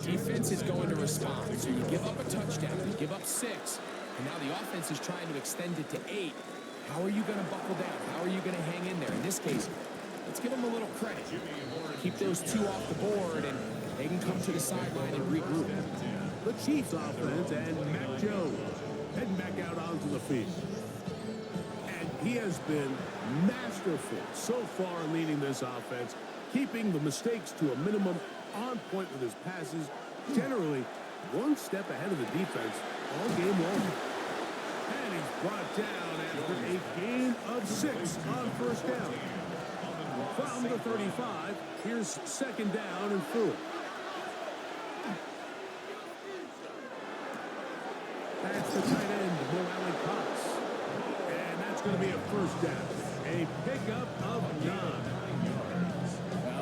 defense is going to respond. So you give up a touchdown, you give up 6, and now the offense is trying to extend it to 8. How are you going to buckle down? How are you going to hang in there? In this case, let's give them a little credit. Keep those 2 off the board, and they can come to the sideline and regroup. The Chiefs offense and Mac Jones heading back out onto the field. And he has been masterful so far in leading this offense, keeping the mistakes to a minimum, on point with his passes, generally one step ahead of the defense all game long. And he's brought down after a gain of 6 on first down. From the 35, here's second down and 4. That's the tight end, Morale Cox. And that's going to be a first down. A pickup of 9.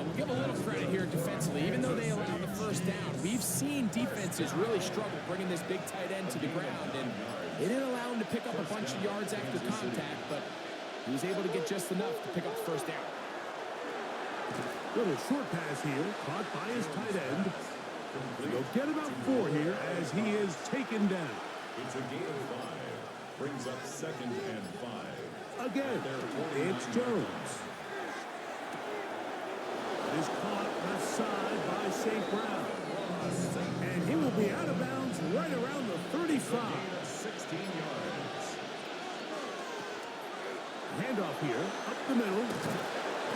We'll give a little credit here defensively. Even though they allowed the first down, we've seen defenses really struggle bringing this big tight end to the ground. And they didn't allow him to pick up a bunch of yards after contact, but he was able to get just enough to pick up the first down. Little short pass here, caught by his tight end. They'll get about 4 here as he is taken down. It's a gain of 5. Brings up second and 5. Again, it's Jones. It is caught left side by St. Brown. And he will be out of bounds right around the 35. 16 yards. Handoff here, up the middle.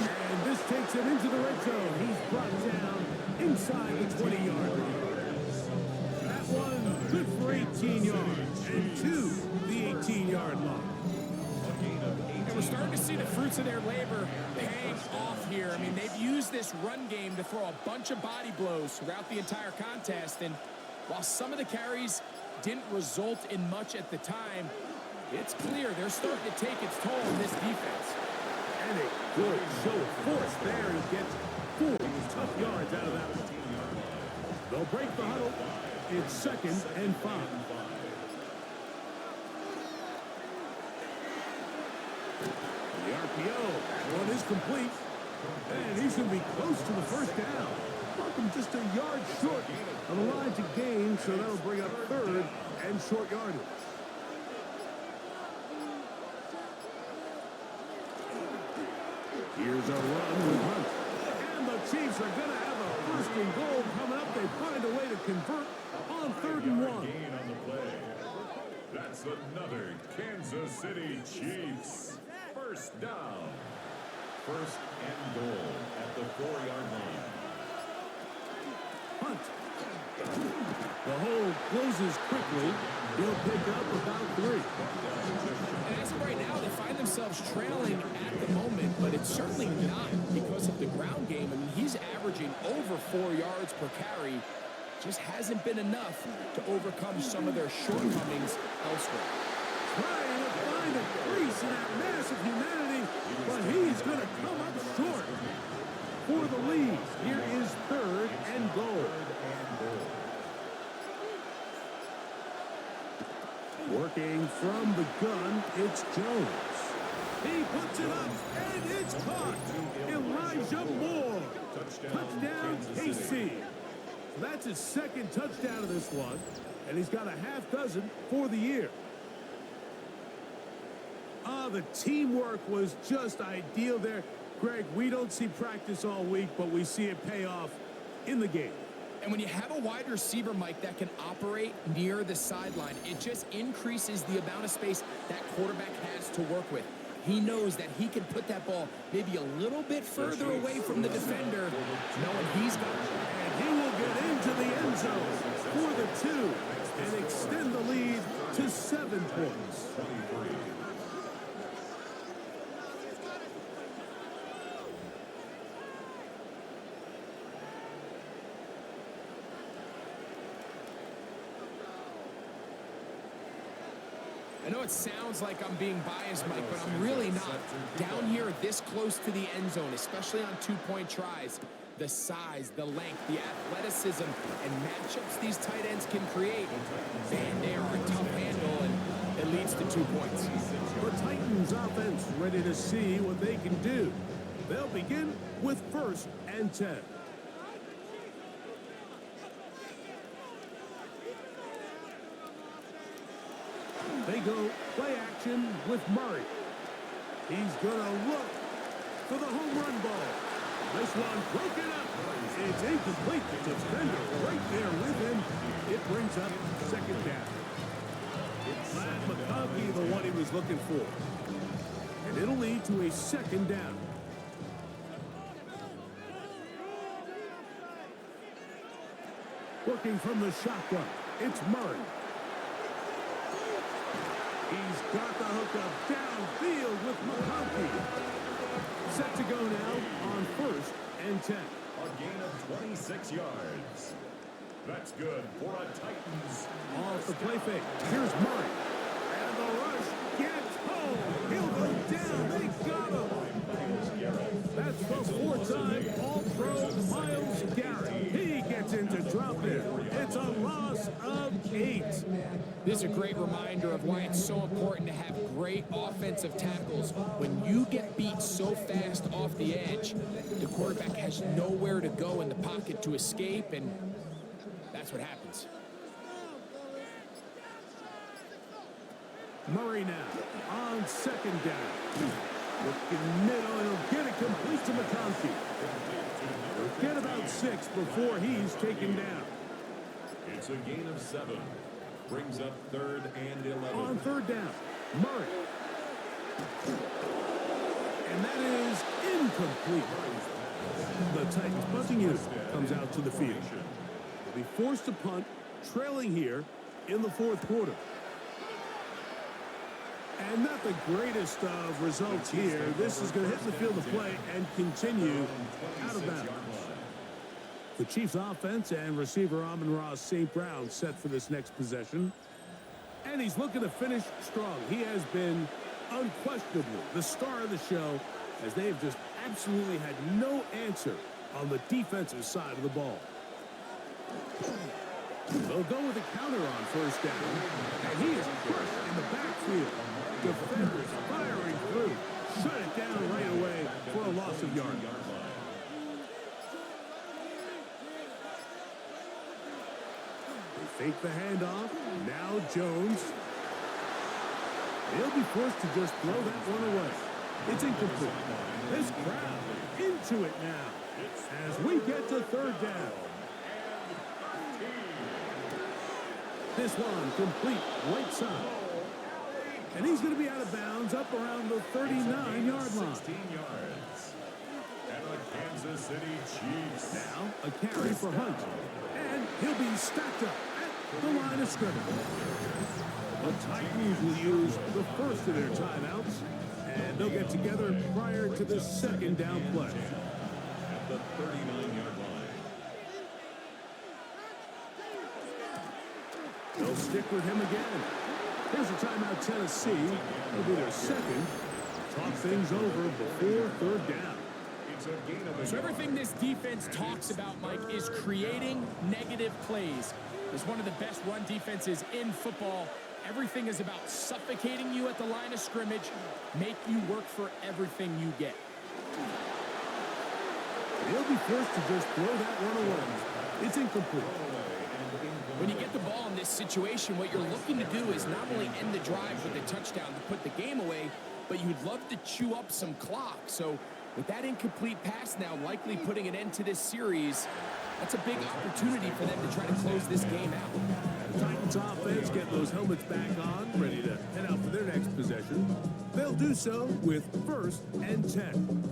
And this takes him into the red zone. He's brought down inside the 20-yard line. That one good for 18 yards and to the 18-yard line. And we're starting to see the fruits of their labor paying off here. I mean, they've used this run game to throw a bunch of body blows throughout the entire contest. And while some of the carries didn't result in much at the time, it's clear they're starting to take its toll on this defense. And a good show of force there. He gets 4 tough yards out of that one. They'll break the huddle. It's second and 5. The RPO. One is complete. And he's going to be close to the first down. Welcome just a yard short of the line to gain, so that'll bring up third and short yardage. Here's a run with Hunt. And the Chiefs are going to have a first and goal coming up. They find a way to convert on 3rd and 1. Gain on the play. That's another Kansas City Chiefs. First down. First and goal at the 4-yard line. Hunt. The hole closes quickly. He'll pick up about 3. And as of right now, they find themselves trailing at the moment, but it's certainly not because of the ground game. I mean, he's averaging over 4 yards per carry. Just hasn't been enough to overcome some of their shortcomings elsewhere. Trying to find a crease in that mass of humanity, but he's going to come up short for the lead. Here is 3rd and goal. Working from the gun, it's Jones. He puts it up, and it's caught. Elijah Moore. Touchdown, KC. So that's his 2nd touchdown of this one, and he's got a half dozen for the year. The teamwork was just ideal there. Greg, we don't see practice all week, but we see it pay off in the game. And when you have a wide receiver, Mike, that can operate near the sideline, it just increases the amount of space that quarterback has to work with. He knows that he can put that ball maybe a little bit further away from the defender, knowing he's got it. And he will get into the end zone for the 2 and extend the lead to 7 points. I know it sounds like I'm being biased, Mike, but I'm really not. Down here this close to the end zone, especially on 2-point tries, the size, the length, the athleticism, and matchups these tight ends can create, man, they are a tough handle, and it leads to 2 points. The Titans offense ready to see what they can do. They'll begin with 1st and 10. They go play action with Murray. He's going to look for the home run ball. This one broken up. It's incomplete. The defender right there with him. It brings up second down. Glad McConkey the one he was looking for. And it'll lead to a second down. Working from the shotgun, it's Murray. He's got the hookup downfield with McConkey. Set to go now on 1st and 10. A gain of 26 yards. That's good for a Titans. Off the play fake. Here's Murray. And the rush gets home. He'll go down. They got him. That's the 4-time All-Pro Myles Garrett. He gets into drop in. It's a loss of 8. This is a great reminder of why it's so important to have great offensive tackles. When you get beat so fast off the edge, the quarterback has nowhere to go in the pocket to escape, and that's what happens. Murray now on second down. Looking middle, and he'll get it complete to McConkey. He'll get about 6 before he's taken down. It's a gain of 7. Brings up 3rd and 11. On 3rd down, Murray. And that is incomplete. The Titans punting unit comes out to the field. They'll be forced to punt, trailing here in the 4th quarter. And not the greatest of results here. This is going to hit the field of play and continue out of bounds. The Chiefs offense and receiver Amon-Ra St. Brown set for this next possession. And he's looking to finish strong. He has been unquestionably the star of the show, as they've just absolutely had no answer on the defensive side of the ball. They'll go with a counter on 1st down. And he is crushed in the backfield. Defenders firing through. Shut it down right away for a loss of yard. They fake the handoff. Now Jones. He'll be forced to just throw that one away. It's incomplete. This crowd into it now as we get to 3rd down. This one complete right side. And he's going to be out of bounds up around the 39-yard line. 16 yards. And the Kansas City Chiefs. Now a carry for Hunt. And he'll be stacked up at the line of scrimmage. The Titans will use the first of their timeouts. And they'll get together prior to the 2nd down play. At the 39-yard line. They'll stick with him again. Here's a timeout, Tennessee. It'll be their 2nd. Talk things over before 3rd down. So everything this defense talks about, Mike, is creating negative plays. It's one of the best run defenses in football. Everything is about suffocating you at the line of scrimmage, make you work for everything you get. He'll be forced to just throw that one away. It's incomplete. When you get the ball in this situation, what you're looking to do is not only end the drive with a touchdown to put the game away, but you'd love to chew up some clock. So with that incomplete pass now likely putting an end to this series, that's a big opportunity for them to try to close this game out. The Titans offense getting those helmets back on, ready to head out for their next possession. They'll do so with 1st and 10.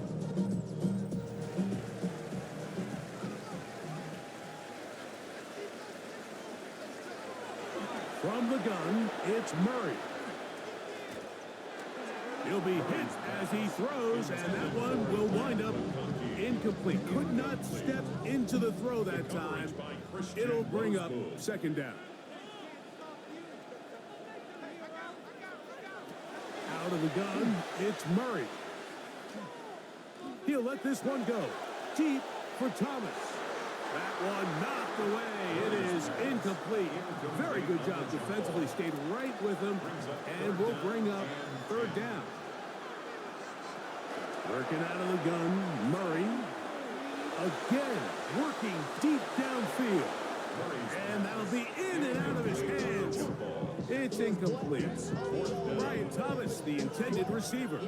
From the gun, it's Murray. He'll be hit as he throws, and that one will wind up incomplete. Could not step into the throw that time. It'll bring up 2nd down. Out of the gun, it's Murray. He'll let this one go. Deep for Thomas. That one knocked away. It is incomplete. Very good job defensively. Stayed right with him, and will bring up 3rd down. Working out of the gun, Murray. Again, working deep downfield. And that'll be in and out of his hands. It's incomplete. Brian Thomas, the intended receiver.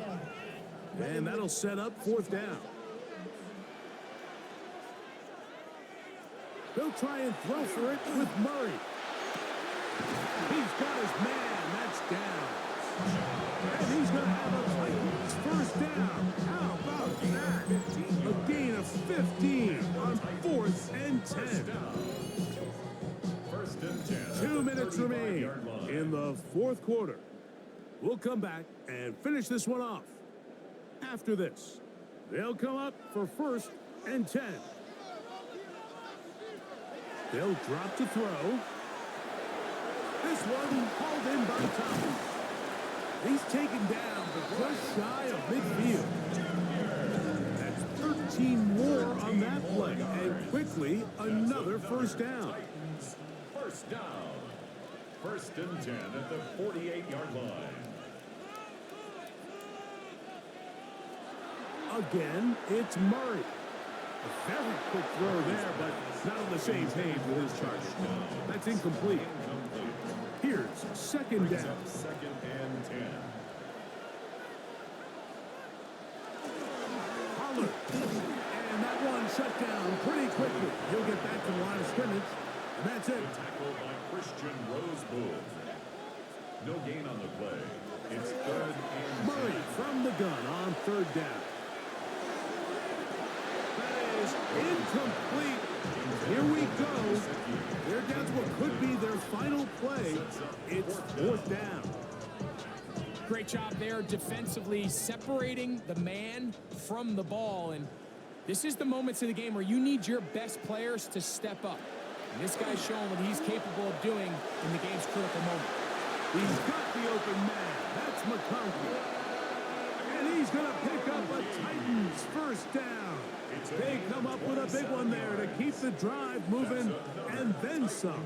And that'll set up fourth down. They'll try and throw for it with Murray. He's got his man. That's down. And he's going to have a Titans first down. How about that? A gain of 15 on 4th and 10. 2 minutes remain in the fourth quarter. We'll come back and finish this one off. After this, they'll come up for 1st and 10. They'll drop to throw. This one hauled in by Thomas. He's taken down, but just shy of midfield. That's 13 more on that play, and quickly another first down. First down. 1st and 10 at the 48-yard line. Again, it's Murray. A very quick throw there, but not on the same page with his target. That's incomplete. Here's 2nd down. 2nd and 10. Pollard. And that one shut down pretty quickly. He'll get back to the line of scrimmage. And that's it. Tackled by Christian Rosebud. No gain on the play. It's 3rd and 10. Murray from the gun on 3rd down. That is incomplete. Here we go. They're down to what could be their final play. It's 4th down. Great job there defensively, separating the man from the ball. And this is the moments of the game where you need your best players to step up. And this guy's showing what he's capable of doing in the game's critical moment. He's got the open man. That's McConkey. And he's going to pick up a Titans first down. They come up with a big one there to keep the drive moving and then some.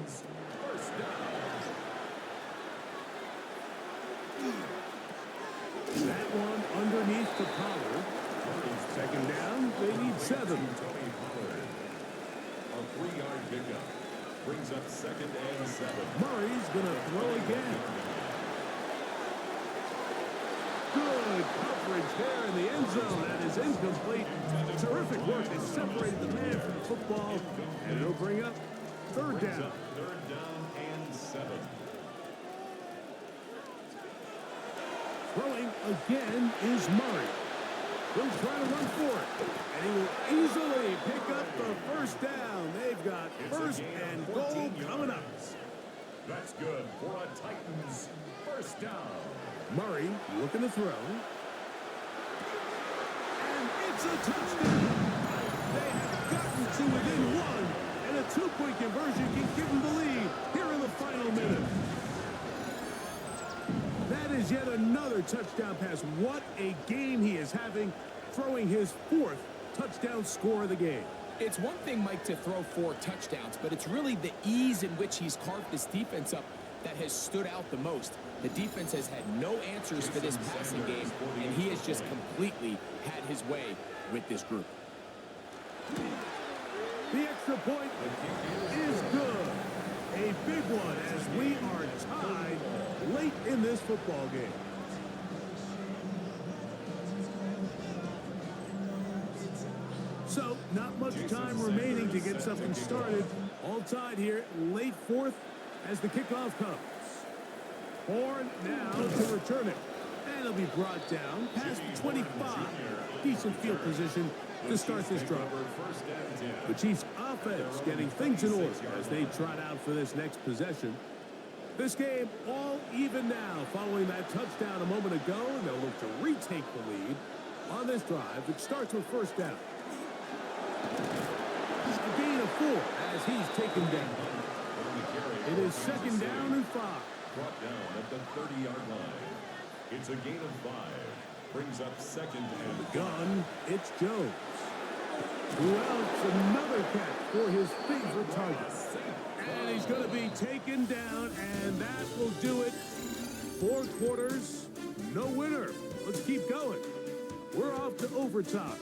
That one underneath the Pollard. 2nd down, they need 7. A 3-yard pickup brings up 2nd and 7. Murray's going to throw again. Good coverage there in the end zone. That is incomplete. Terrific work. They separated the man from the football, and it'll bring up 3rd down. 3rd down and 7. Throwing again is Murray. He'll try to run for it, and he will easily pick up the first down. They've got 1st and goal coming up. That's good for a Titans first down. Murray looking to throw. And it's a touchdown. They have gotten to within 1, and a 2-point conversion can give them the lead here in the final minute. That is yet another touchdown pass. What a game he is having, throwing his 4th touchdown score of the game. It's one thing, Mike, to throw 4 touchdowns, but it's really the ease in which he's carved this defense up that has stood out the most. The defense has had no answers for this passing game, and he has just completely had his way with this group. The extra point is good. A big one as we are tied late in this football game. So, not much time remaining to get something started. All tied here, late 4th as the kickoff comes. Horn now to return it. And it'll be brought down past 25. Decent field position to start this drive. The Chiefs offense getting things in order as they trot out for this next possession. This game all even now following that touchdown a moment ago, and they'll look to retake the lead on this drive, which starts with 1st down. A gain of 4 as he's taken down. It is 2nd down and 5. Brought down at the 30-yard line. It's a gain of 5. Brings up 2nd and Gun, it's Jones. Who else? Another catch for his favorite target. And he's going to be taken down, and that will do it. 4 quarters, no winner. Let's keep going. We're off to overtime.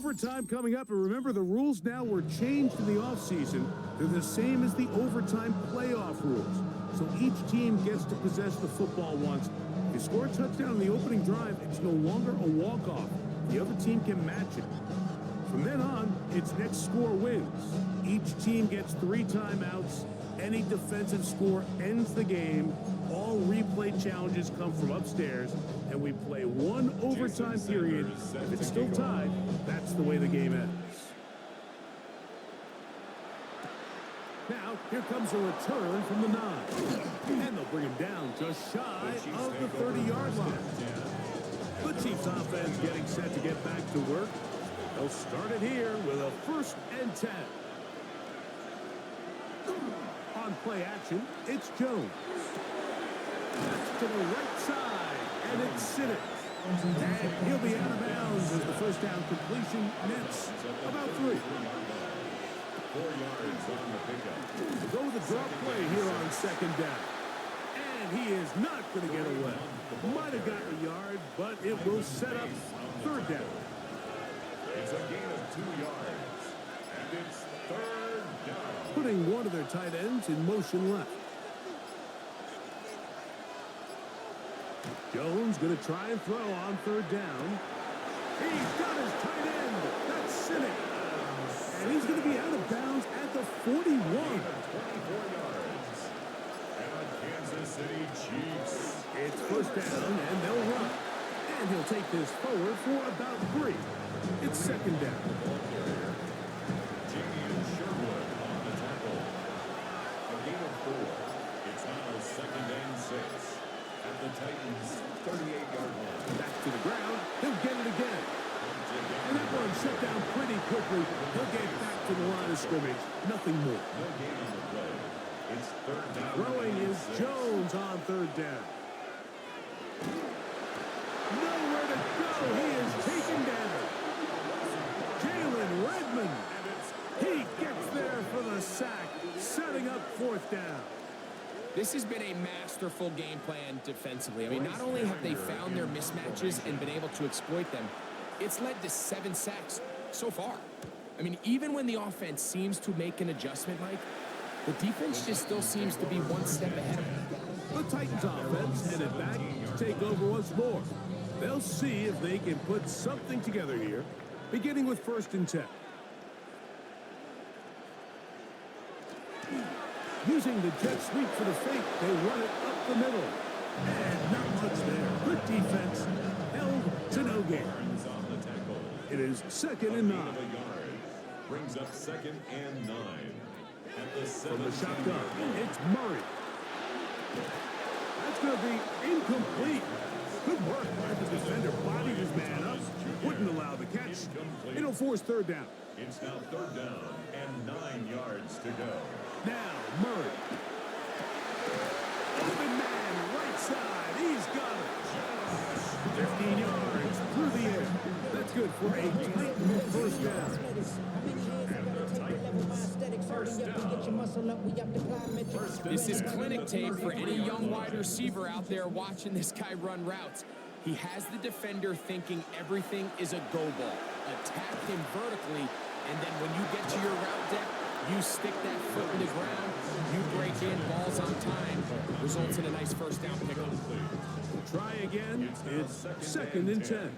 Overtime coming up, and remember the rules now were changed in the offseason. They're the same as the overtime playoff rules. So each team gets to possess the football once. If you score a touchdown in the opening drive, it's no longer a walk-off. The other team can match it. From then on, it's next score wins. Each team gets 3 timeouts. Any defensive score ends the game. All replay challenges come from upstairs, and we play 1 overtime period. If it's still tied, that's the way the game ends. Now, here comes a return from the 9. And they'll bring him down just shy of the 30-yard line. The Chiefs offense getting set to get back to work. They'll start it here with a 1st and 10. On play action, it's Jones. To the right side, and it's Simmons. And he'll be out of bounds as the first down completion nets about 3. 4 yards on the pickup. Go with the drop play here on 2nd down. And he is not going to get away. Might have gotten a yard, but it will set up 3rd down. It's a gain of 2 yards. And it's 3rd down. Putting one of their tight ends in motion left. Jones going to try and throw on 3rd down. He's got his tight end. That's Simmons. And he's going to be out of bounds at the 41. 24 yards. And the Kansas City Chiefs. It's 1st down, and they'll run. And he'll take this forward for about 3. It's 2nd down. Jamie Sherwood on the tackle. A gain of 4. It's now 2nd and 6. At the Titans' 38-yard line. Back to the ground. He'll get it again. And that one shut down pretty quickly. He'll get back to the line of scrimmage. Nothing more. No gain on the play. It's 3rd down. Throwing is Jones on 3rd down. Nowhere to go. He is taken down. Jalen Redmond. He gets there for the sack, setting up 4th down. This has been a masterful game plan defensively. I mean, not only have they found their mismatches and been able to exploit them, it's led to 7 sacks so far. I mean, even when the offense seems to make an adjustment, Mike, the defense just still seems to be one step ahead of them. The Titans offense headed back to take over once more. They'll see if they can put something together here, beginning with 1st and 10. Using the jet sweep for the fake, they run it up the middle. And not much there. Good defense. Held to no gain. It is 2nd and 9. Brings up 2nd and 9. At the From the 7th shotgun, it's Murray. That's going to be incomplete. Good work by the defender. Bodied his man up. Wouldn't allow the catch. It'll force 3rd down. It's now 3rd down and 9 yards to go. Now, Murray. Open man, right side. He's got it. 15 yards through the air. That's good for a Titan 1st down. This is clinic tape for any young wide receiver out there watching this guy run routes. He has the defender thinking everything is a go ball. Attack him vertically, and then when you get to your route depth, you stick that foot in the ground, you break in, balls on time, results in a nice 1st down pickup. Try again. It's 2nd and 10.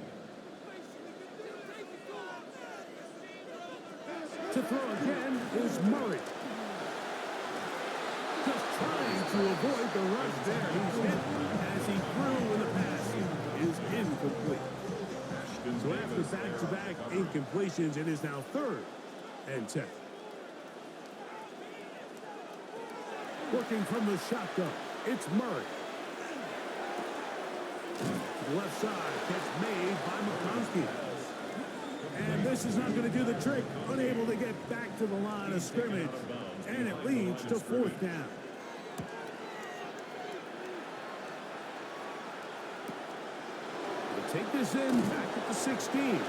To throw again is Murray. Just trying to avoid the rush there. He's hit as he threw, and the pass is incomplete. So after back-to-back incompletions, it is now 3rd and 10. Working from the shotgun, it's Murray. To the left side, catch made by McConkey. And this is not going to do the trick. Unable to get back to the line of scrimmage. And it leads to 4th down. They'll take this in back at the 16.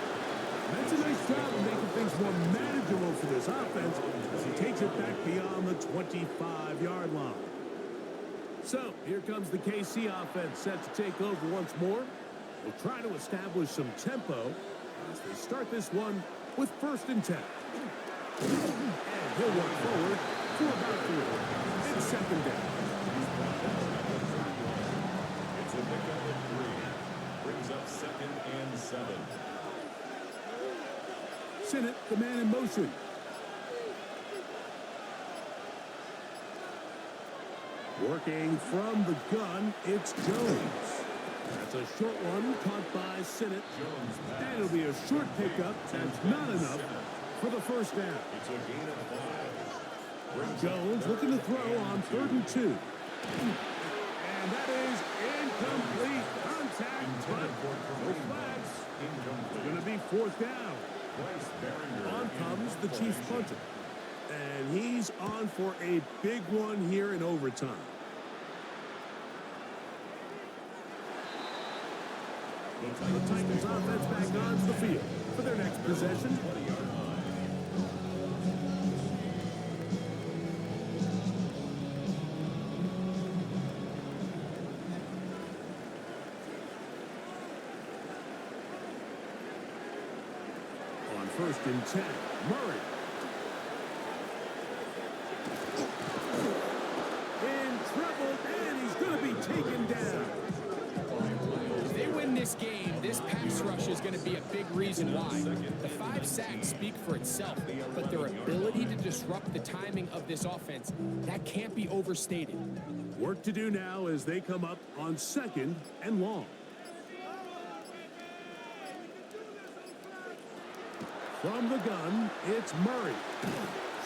That's a nice job of making things more manageable for this offense as he takes it back beyond the 25-yard line. So here comes the KC offense set to take over once more. They'll try to establish some tempo. as they start this one with 1st and 10. And he'll work forward for about 3. It's 2nd down. It's a pickup at 3. Brings up 2nd and 7. Sinnott, the man in motion. Working from the gun, it's Jones. That's a short one caught by Sinnott. And it'll be a short pickup. That's not enough for the 1st down. It's a gain of 5. Jones looking to throw on 3rd and 2. And that is incomplete contact, but no flags. It's going to be 4th down. On comes the Chiefs punter. And he's on for a big one here in overtime. The Titans offense back onto the field for their next possession. On 1st and 10, Murray. In trouble, and he's going to be taken down. If they win this game, this pass rush is going to be a big reason why. The 5 sacks speak for itself, but their ability to disrupt the timing of this offense, that can't be overstated. Work to do now as they come up on 2nd and long. From the gun, it's Murray.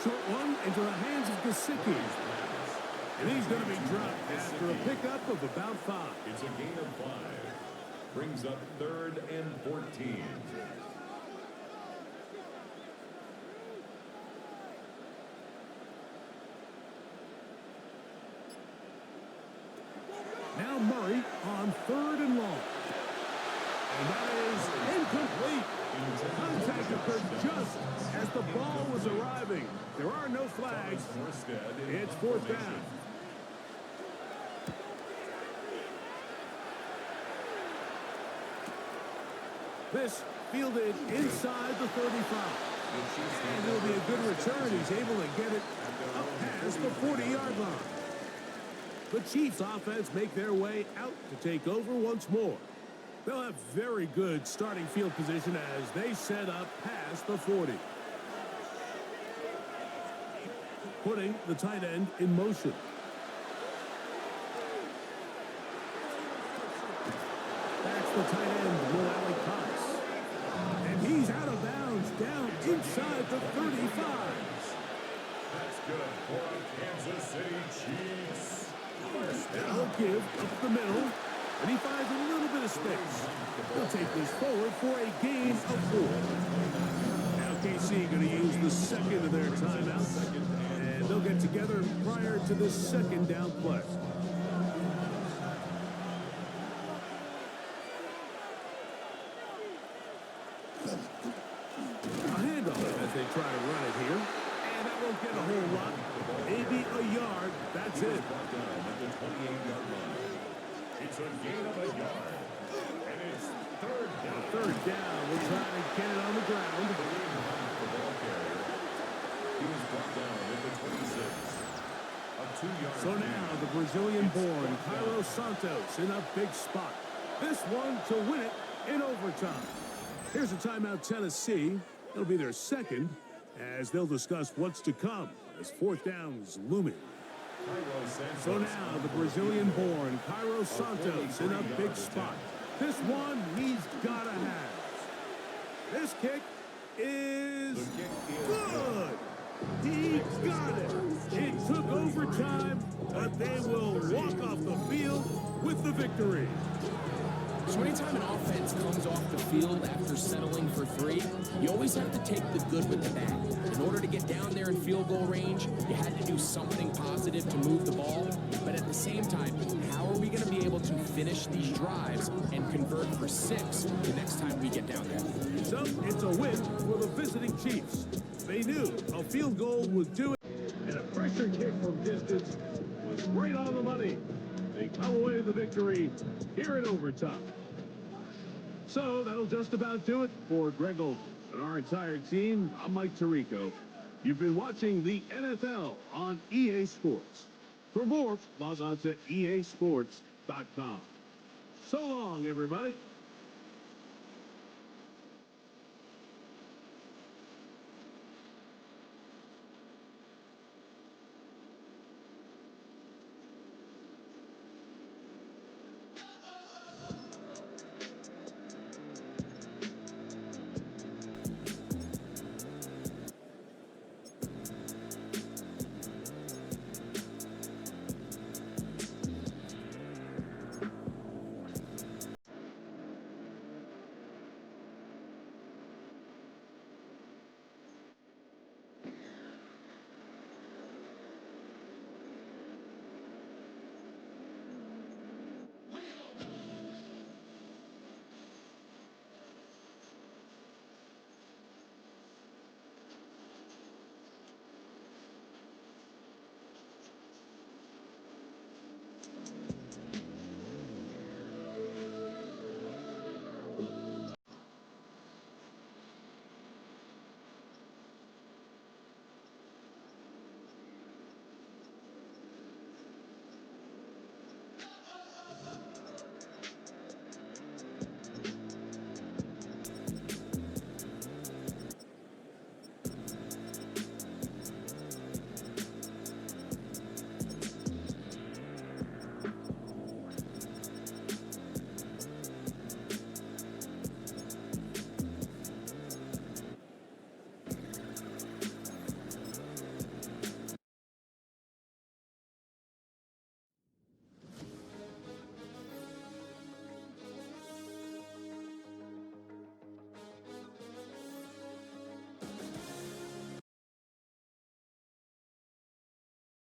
Short one into the hands of Gesicki. And he's going to be dropped after a pickup of about 5. It's a gain of 5. Brings up 3rd and 14. Now Murray on 3rd and long. And that is incomplete. Contact occurred just as the ball was arriving. There are no flags. It's 4th down. This fielded inside the 35. And it'll be a good return. He's able to get it up past the 40-yard line. The Chiefs offense make their way out to take over once more. They'll have very good starting field position as they set up past the 40. Putting the tight end in motion. That's the tight end, Will Allen Cox. And he's out of bounds, down inside the 35. That's good for the Kansas City Chiefs. They'll give up the middle, and he finds a little bit of space. They'll take this forward for a gain of 4. Now KC going to use the 2nd of their timeouts, and they'll get together prior to the 2nd down play. A handoff as they try to run it here, and that won't get a whole lot. Maybe a yard. That's it. It's a gain of a yard. And it's 3rd down. 3rd down. We'll try to get it on the ground. The ball carrier. He was brought down at the 26. A 2-yard. So now the Brazilian-born Cairo Santos in a big spot. This one to win it in overtime. Here's a timeout, Tennessee. It'll be their 2nd as they'll discuss what's to come as 4th down is looming. So now the Brazilian-born Cairo Santos in a big spot. This one he's got to have. This kick is good. He got it. It took overtime, but they will walk off the field with the victory. So anytime an offense comes off the field after settling for 3, you always have to take the good with the bad. In order to get down there in field goal range, you had to do something positive to move the ball. But at the same time, how are we going to be able to finish these drives and convert for 6 the next time we get down there? So it's a win for the visiting Chiefs. They knew a field goal would do it, and a pressure kick from distance was right on the money. They come away with the victory here in overtime. So that'll just about do it for Greg Olson and our entire team. I'm Mike Tirico. You've been watching the NFL on EA Sports. For more, log on to easports.com. So long, everybody.